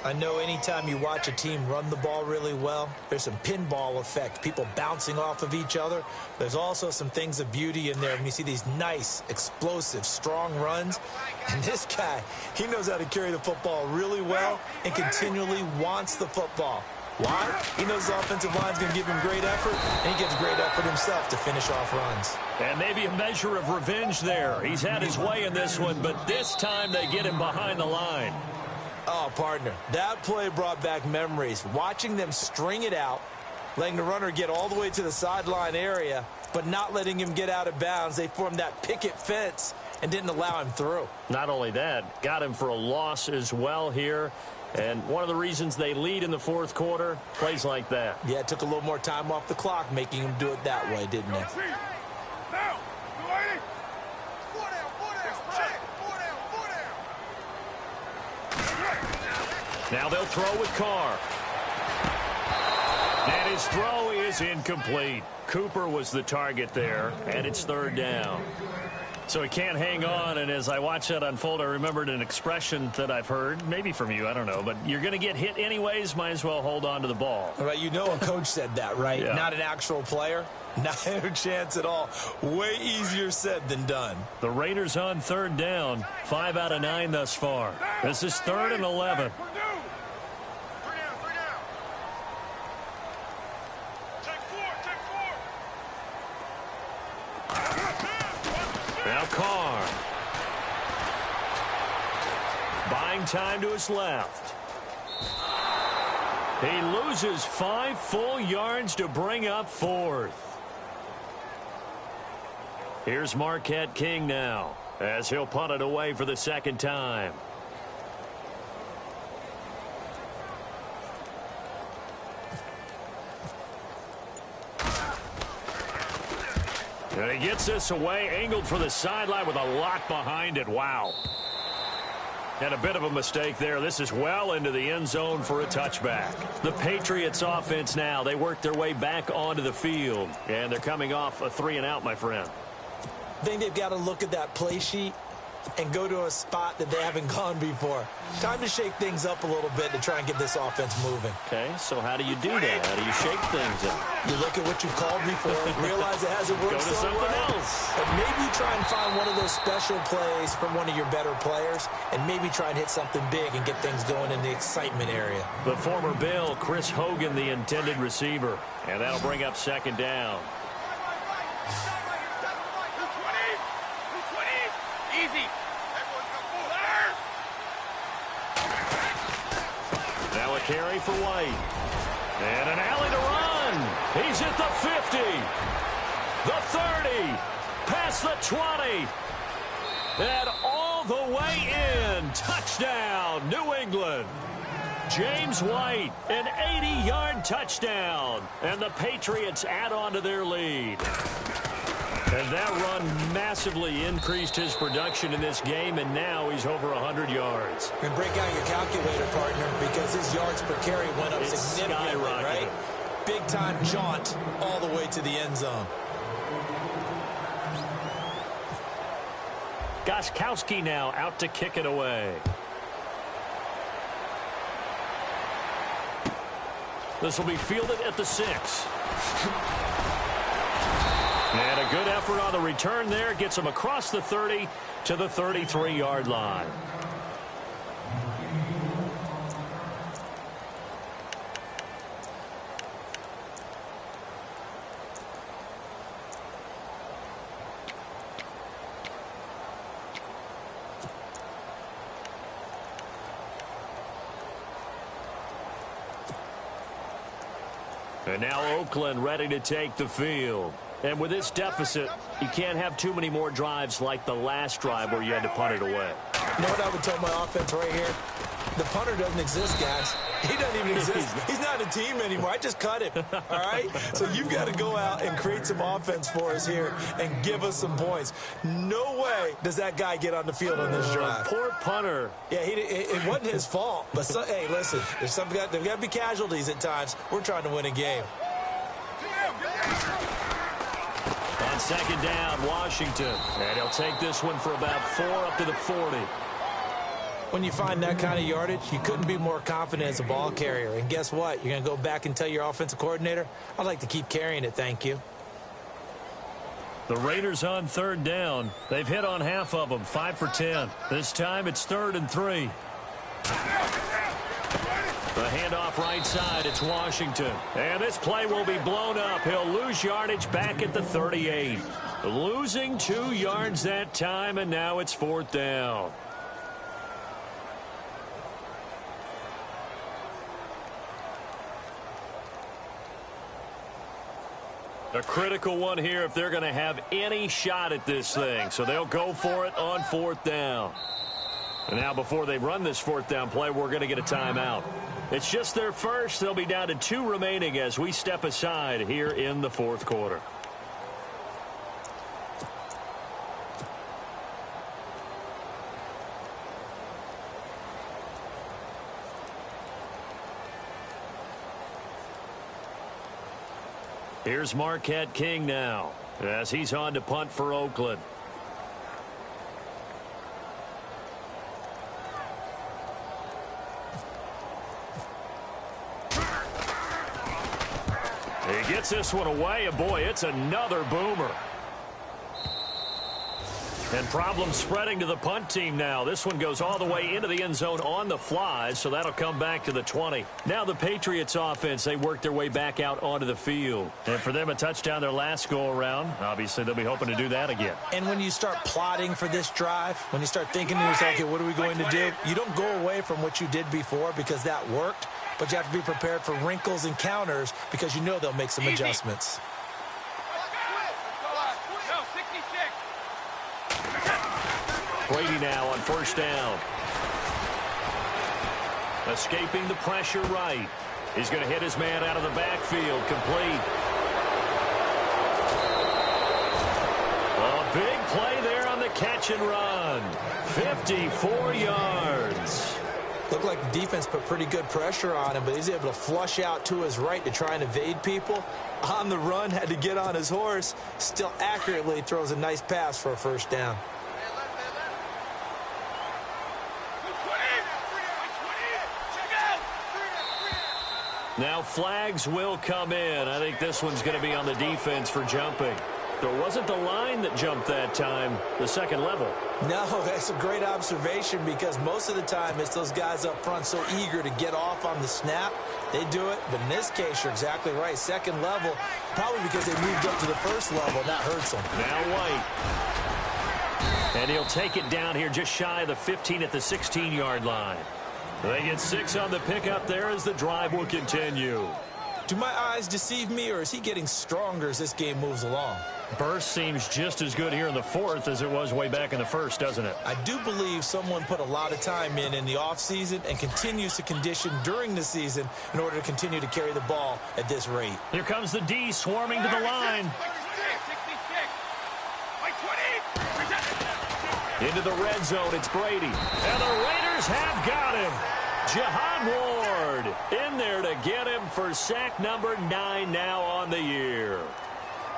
I know anytime you watch a team run the ball really well, there's some pinball effect, people bouncing off of each other. There's also some things of beauty in there when you see these nice, explosive, strong runs. And this guy, he knows how to carry the football really well and continually wants the football. Why? He knows the offensive line's going to give him great effort, and he gives great effort himself to finish off runs. And maybe a measure of revenge there. He's had his way in this one, but this time they get him behind the line. Oh, partner, that play brought back memories. Watching them string it out, letting the runner get all the way to the sideline area, but not letting him get out of bounds. They formed that picket fence and didn't allow him through. Not only that, got him for a loss as well here. And one of the reasons they lead in the 4th quarter, plays like that. Yeah, it took a little more time off the clock, making him do it that way, didn't it? Now they'll throw with Carr. And his throw is incomplete. Cooper was the target there, and it's 3rd down. So he can't hang on, and as I watch that unfold, I remembered an expression that I've heard, maybe from you, I don't know, but you're going to get hit anyways, might as well hold on to the ball. All right, you know a coach said that, right? Yeah. Not an actual player. Not a chance at all. Way easier said than done. The Raiders on 3rd down, 5 out of 9 thus far. This is 3rd and 11. Now Carr. Buying time to his left. He loses 5 full yards to bring up 4th. Here's Marquette King now, as he'll punt it away for the 2nd time. And he gets this away, angled for the sideline with a lot behind it. Wow. And a bit of a mistake there. This is well into the end zone for a touchback. The Patriots offense now, they work their way back onto the field. And they're coming off a 3-and-out, my friend. I think they've got to look at that play sheet and go to a spot that they haven't gone before. Time to shake things up a little bit to try and get this offense moving. Okay, so how do you do that? How do you shake things up? You look at what you've called before, realize it hasn't worked Go to so something well, else. and maybe try and find one of those special plays from one of your better players, and maybe try and hit something big and get things going in the excitement area. The former Bill, Chris Hogan, the intended receiver. And that'll bring up 2nd down. Easy. Now a carry for White. And an alley to run. He's at the 50. The 30. Past the 20. And all the way in. Touchdown, New England. James White, an 80-yard touchdown. And the Patriots add on to their lead. And that run massively increased his production in this game, and now he's over 100 yards. And break out your calculator, partner, because his yards per carry went up significantly, right? Big-time jaunt all the way to the end zone. Gostkowski now out to kick it away. This will be fielded at the 6. And a good effort on the return there. Gets him across the 30 to the 33-yard line. And now Oakland ready to take the field. And with this deficit, you can't have too many more drives like the last drive where you had to punt it away. You know what I would tell my offense right here? The punter doesn't exist, guys. He doesn't even exist. He's not a team anymore. I just cut him, all right? So you've got to go out and create some offense for us here and give us some points. No way does that guy get on the field on this drive. Poor punter. Yeah, it wasn't his fault. But, hey, listen, there's got to be casualties at times. We're trying to win a game. On second down, Washington. And he'll take this one for about 4 up to the 40. When you find that kind of yardage, you couldn't be more confident as a ball carrier. And guess what? You're going to go back and tell your offensive coordinator, I'd like to keep carrying it, thank you. The Raiders on third down. They've hit on half of them, 5 for 10. This time it's 3rd and 3. The handoff right side, it's Washington. And this play will be blown up. He'll lose yardage back at the 38. Losing 2 yards that time, and now it's 4th down. A critical one here if they're going to have any shot at this thing. So they'll go for it on 4th down. And now before they run this 4th down play, we're going to get a timeout. It's just their first. They'll be down to 2 remaining as we step aside here in the 4th quarter. Here's Marquette King now as he's on to punt for Oakland. He gets this one away, and boy, it's another boomer. And problems spreading to the punt team now. This one goes all the way into the end zone on the fly, so that'll come back to the 20. Now the Patriots offense, they work their way back out onto the field. And for them, a touchdown their last go-around. Obviously, they'll be hoping to do that again. And when you start plotting for this drive, when you start thinking to yourself, okay, what are we going to do? You don't go away from what you did before because that worked, but you have to be prepared for wrinkles and counters because you know they'll make some adjustments. Brady now on 1st down. Escaping the pressure right. He's going to hit his man out of the backfield. Complete. A big play there on the catch and run. 54 yards. Looked like the defense put pretty good pressure on him, but he's able to flush out to his right to try and evade people. On the run, had to get on his horse. Still accurately throws a nice pass for a 1st down. Now flags will come in. I think this one's going to be on the defense for jumping. There wasn't the line that jumped that time, the second level. No, that's a great observation because most of the time it's those guys up front so eager to get off on the snap. They do it, but in this case, you're exactly right. Second level, probably because they moved up to the first level, and that hurts them. Now White. And he'll take it down here just shy of the 15 at the 16-yard line. They get 6 on the pickup there as the drive will continue. Do my eyes deceive me, or is he getting stronger as this game moves along? Burst seems just as good here in the 4th as it was way back in the 1st, doesn't it? I do believe someone put a lot of time in the offseason and continues to condition during the season in order to continue to carry the ball at this rate. Here comes the D swarming to the line. Into the red zone, it's Brady. And the Raiders have got him. Jihad Ward in there to get him for sack number 9 now on the year.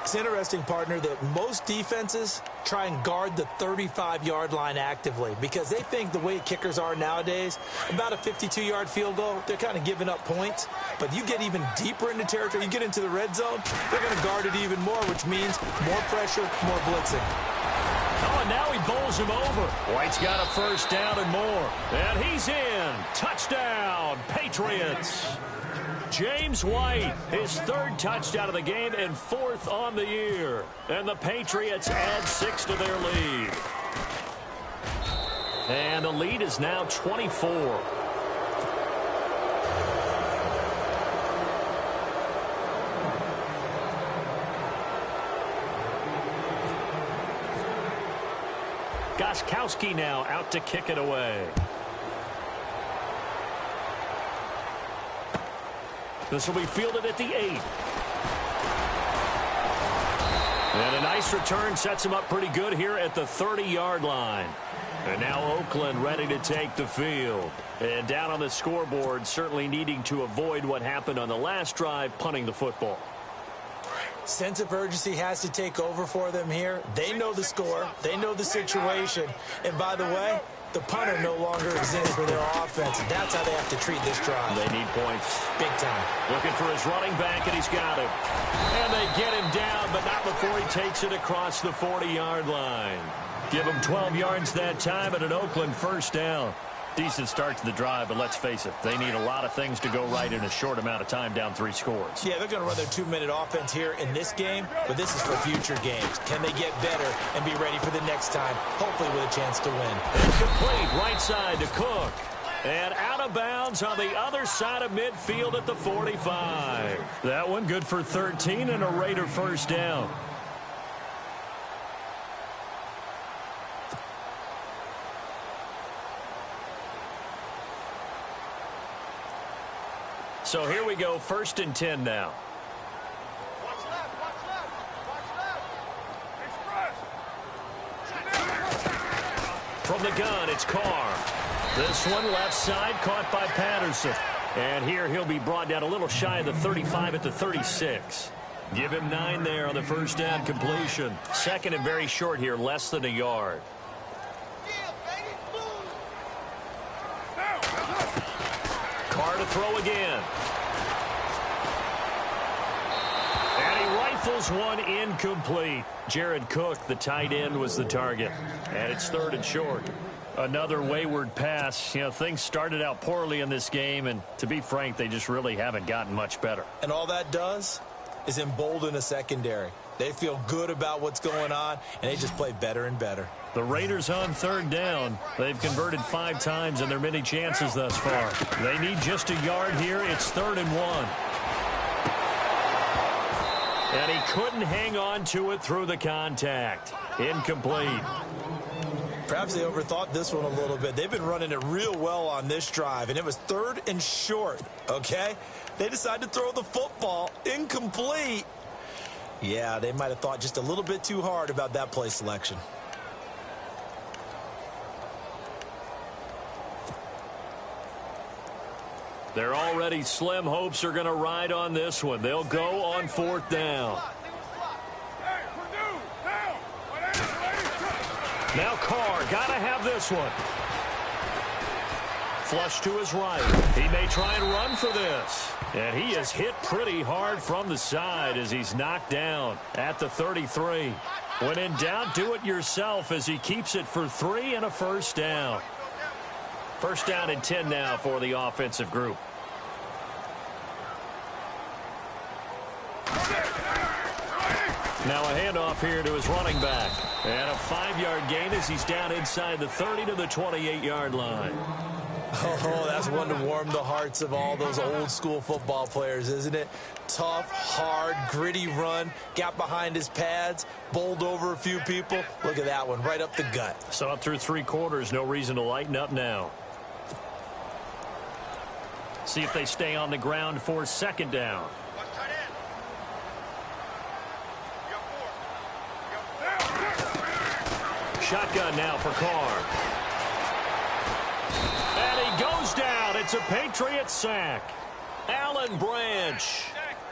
It's interesting, partner, that most defenses try and guard the 35-yard line actively because they think the way kickers are nowadays, about a 52-yard field goal, they're kind of giving up points. But you get even deeper into territory, you get into the red zone, they're going to guard it even more, which means more pressure, more blitzing. Oh, and now he bowls him over. White's got a first down and more. And he's in. Touchdown, Patriots. James White, his 3rd touchdown of the game and 4th on the year. And the Patriots add 6 to their lead. And the lead is now 24. Gostkowski now out to kick it away. This will be fielded at the 8. And a nice return sets him up pretty good here at the 30-yard line. And now Oakland ready to take the field. And down on the scoreboard, certainly needing to avoid what happened on the last drive, punting the football. Sense of urgency has to take over for them here. They know the score. They know the situation. And by the way, the punter no longer exists for their offense. That's how they have to treat this drive. They need points. Big time. Looking for his running back, and he's got him. And they get him down, but not before he takes it across the 40-yard line. Give him 12 yards that time and an Oakland first down. Decent start to the drive, but let's face it, they need a lot of things to go right in a short amount of time, down 3 scores. Yeah, they're going to run their 2-minute offense here in this game, but this is for future games. Can they get better and be ready for the next time, hopefully with a chance to win? Incomplete, right side to Cook. And out of bounds on the other side of midfield at the 45. That one good for 13 and a Raider first down. So here we go, 1st and 10 now. Watch left, watch left, watch left. From the gun, it's Carr. This one left side, caught by Patterson. And here he'll be brought down a little shy of the 35 at the 36. Give him 9 there on the first down completion. 2nd and very short here, less than a yard. Carr to throw again. And he rifles one incomplete. Jared Cook, the tight end, was the target. And it's 3rd and short. Another wayward pass. You know, things started out poorly in this game, and to be frank, they just really haven't gotten much better. And all that does is embolden a secondary. They feel good about what's going on, and they just play better and better. The Raiders on 3rd down. They've converted 5 times in their many chances thus far. They need just a yard here. It's 3rd and 1. And he couldn't hang on to it through the contact. Incomplete. Perhaps they overthought this one a little bit. They've been running it real well on this drive, and it was 3rd and short, okay? They decided to throw the football incomplete. Yeah, they might have thought just a little bit too hard about that play selection. They're already slim hopes are going to ride on this one. They'll go on 4th down. Now Carr, got to have this one. Flush to his right. He may try and run for this. And he is hit pretty hard from the side as he's knocked down at the 33. When in doubt, do it yourself as he keeps it for 3 and a first down. First down and 10 now for the offensive group. Now a handoff here to his running back. And a 5-yard gain as he's down inside the 30 to the 28-yard line. Oh, that's one to warm the hearts of all those old-school football players, isn't it? Tough, hard, gritty run, got behind his pads, bowled over a few people. Look at that one, right up the gut. So up through 3 quarters, no reason to lighten up now. See if they stay on the ground for 2nd down. Shotgun now for Carr. And he goes down. It's a Patriot sack. Alan Branch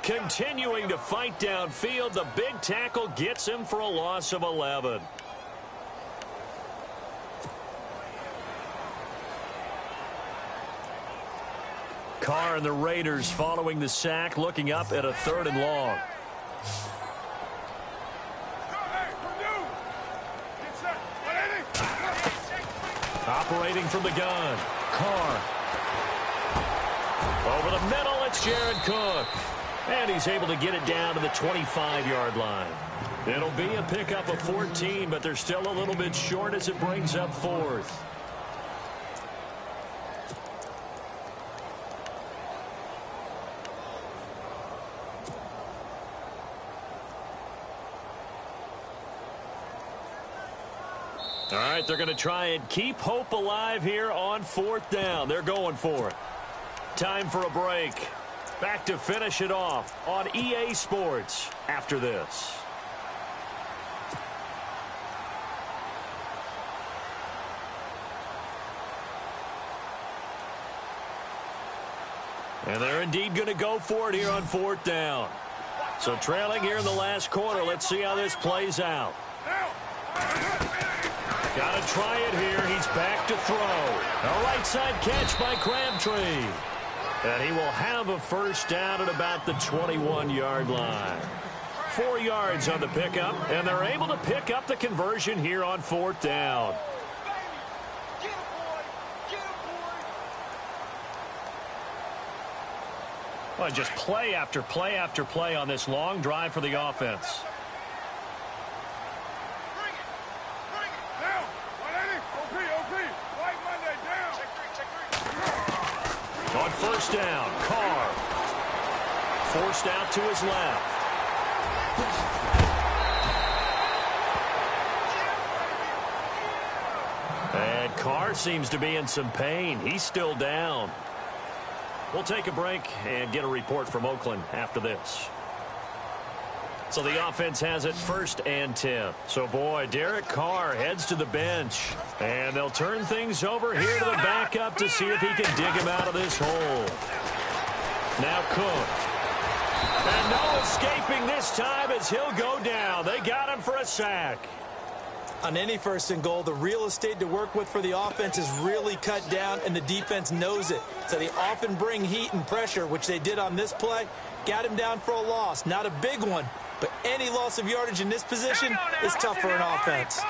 continuing to fight downfield. The big tackle gets him for a loss of 11. Carr and the Raiders following the sack, looking up at a 3rd and long. Operating from the gun. Carr. Over the middle, it's Jared Cook. And he's able to get it down to the 25-yard line. It'll be a pickup of 14, but they're still a little bit short as it brings up 4th. All right, they're going to try and keep hope alive here on 4th down. They're going for it. Time for a break. Back to finish it off on EA Sports after this. And they're indeed going to go for it here on 4th down. So trailing here in the last quarter. Let's see how this plays out. Got to try it here. He's back to throw. A right side catch by Crabtree. And he will have a first down at about the 21-yard line. 4 yards on the pickup, and they're able to pick up the conversion here on 4th down. Well, just play after play after play on this long drive for the offense. On 1st down, Carr. Forced out to his left. And Carr seems to be in some pain. He's still down. We'll take a break and get a report from Oakland after this. So the offense has it 1st and 10. So, boy, Derek Carr heads to the bench. And they'll turn things over here to the backup to see if he can dig him out of this hole. Now Cook. And no escaping this time as he'll go down. They got him for a sack. On any 1st and goal, the real estate to work with for the offense is really cut down, and the defense knows it. So they often bring heat and pressure, which they did on this play. Got him down for a loss. Not a big one, but any loss of yardage in this position is tough for an offense.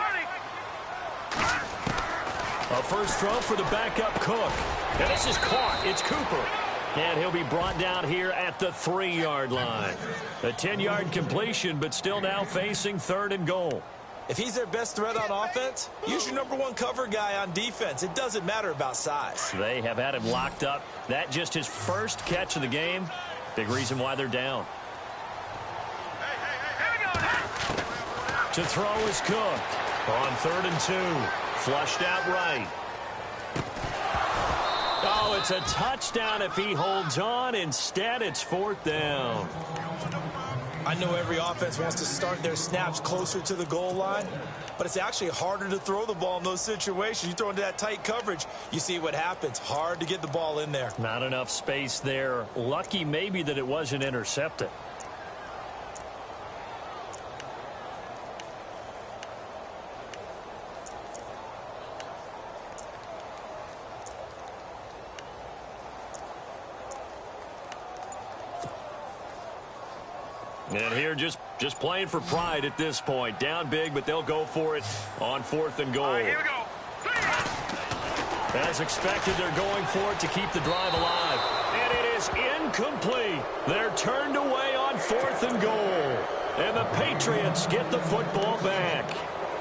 A first throw for the backup Cook. And this is caught. It's Cooper. And he'll be brought down here at the 3-yard line. A 10-yard completion, but still now facing 3rd and goal. If he's their best threat on offense, use your #1 cover guy on defense. It doesn't matter about size. They have had him locked up. That just his first catch of the game. Big reason why they're down. To throw is Cook. On 3rd and 2. Flushed out right. Oh, it's a touchdown if he holds on. Instead, it's 4th down. I know every offense wants to start their snaps closer to the goal line, but it's actually harder to throw the ball in those situations. You throw into that tight coverage, you see what happens. Hard to get the ball in there. Not enough space there. Lucky maybe that it wasn't intercepted. And here just playing for pride at this point. Down big, but they'll go for it on 4th and goal. All right, here we go. As expected, they're going for it to keep the drive alive. And it is incomplete. They're turned away on 4th and goal. And the Patriots get the football back.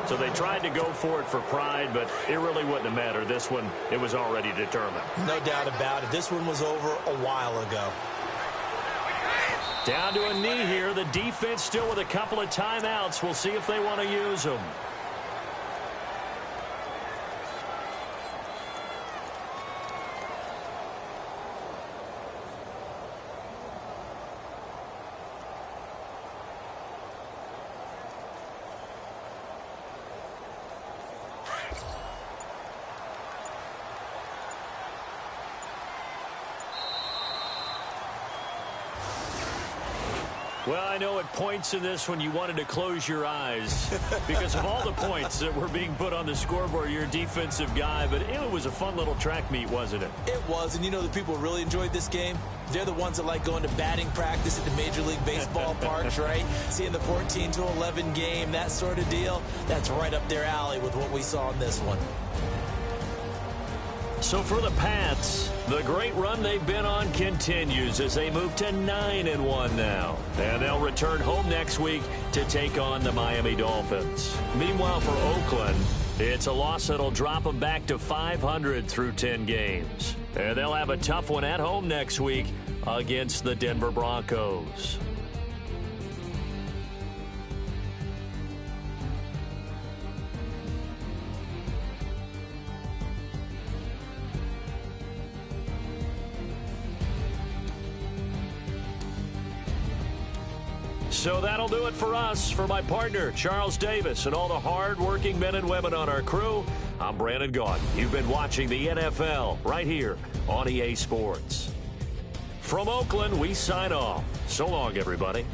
So they tried to go for it for pride, but it really wouldn't have mattered. This one, it was already determined. No doubt about it. This one was over a while ago. Down to a knee here. The defense still with a couple of timeouts. We'll see if they want to use them. Well, I know at points in this when you wanted to close your eyes because of all the points that were being put on the scoreboard. You're a defensive guy, but it was a fun little track meet, wasn't it? It was, and you know the people really enjoyed this game? They're the ones that like going to batting practice at the Major League Baseball parks, right? Seeing the 14-11 game, that sort of deal. That's right up their alley with what we saw in this one. So for the Pats, the great run they've been on continues as they move to 9-1 now. And they'll return home next week to take on the Miami Dolphins. Meanwhile, for Oakland, it's a loss that'll drop them back to 500 through 10 games. And they'll have a tough one at home next week against the Denver Broncos. So that'll do it for us. For my partner, Charles Davis, and all the hard-working men and women on our crew, I'm Brandon Gaudin. You've been watching the NFL right here on EA Sports. From Oakland, we sign off. So long, everybody.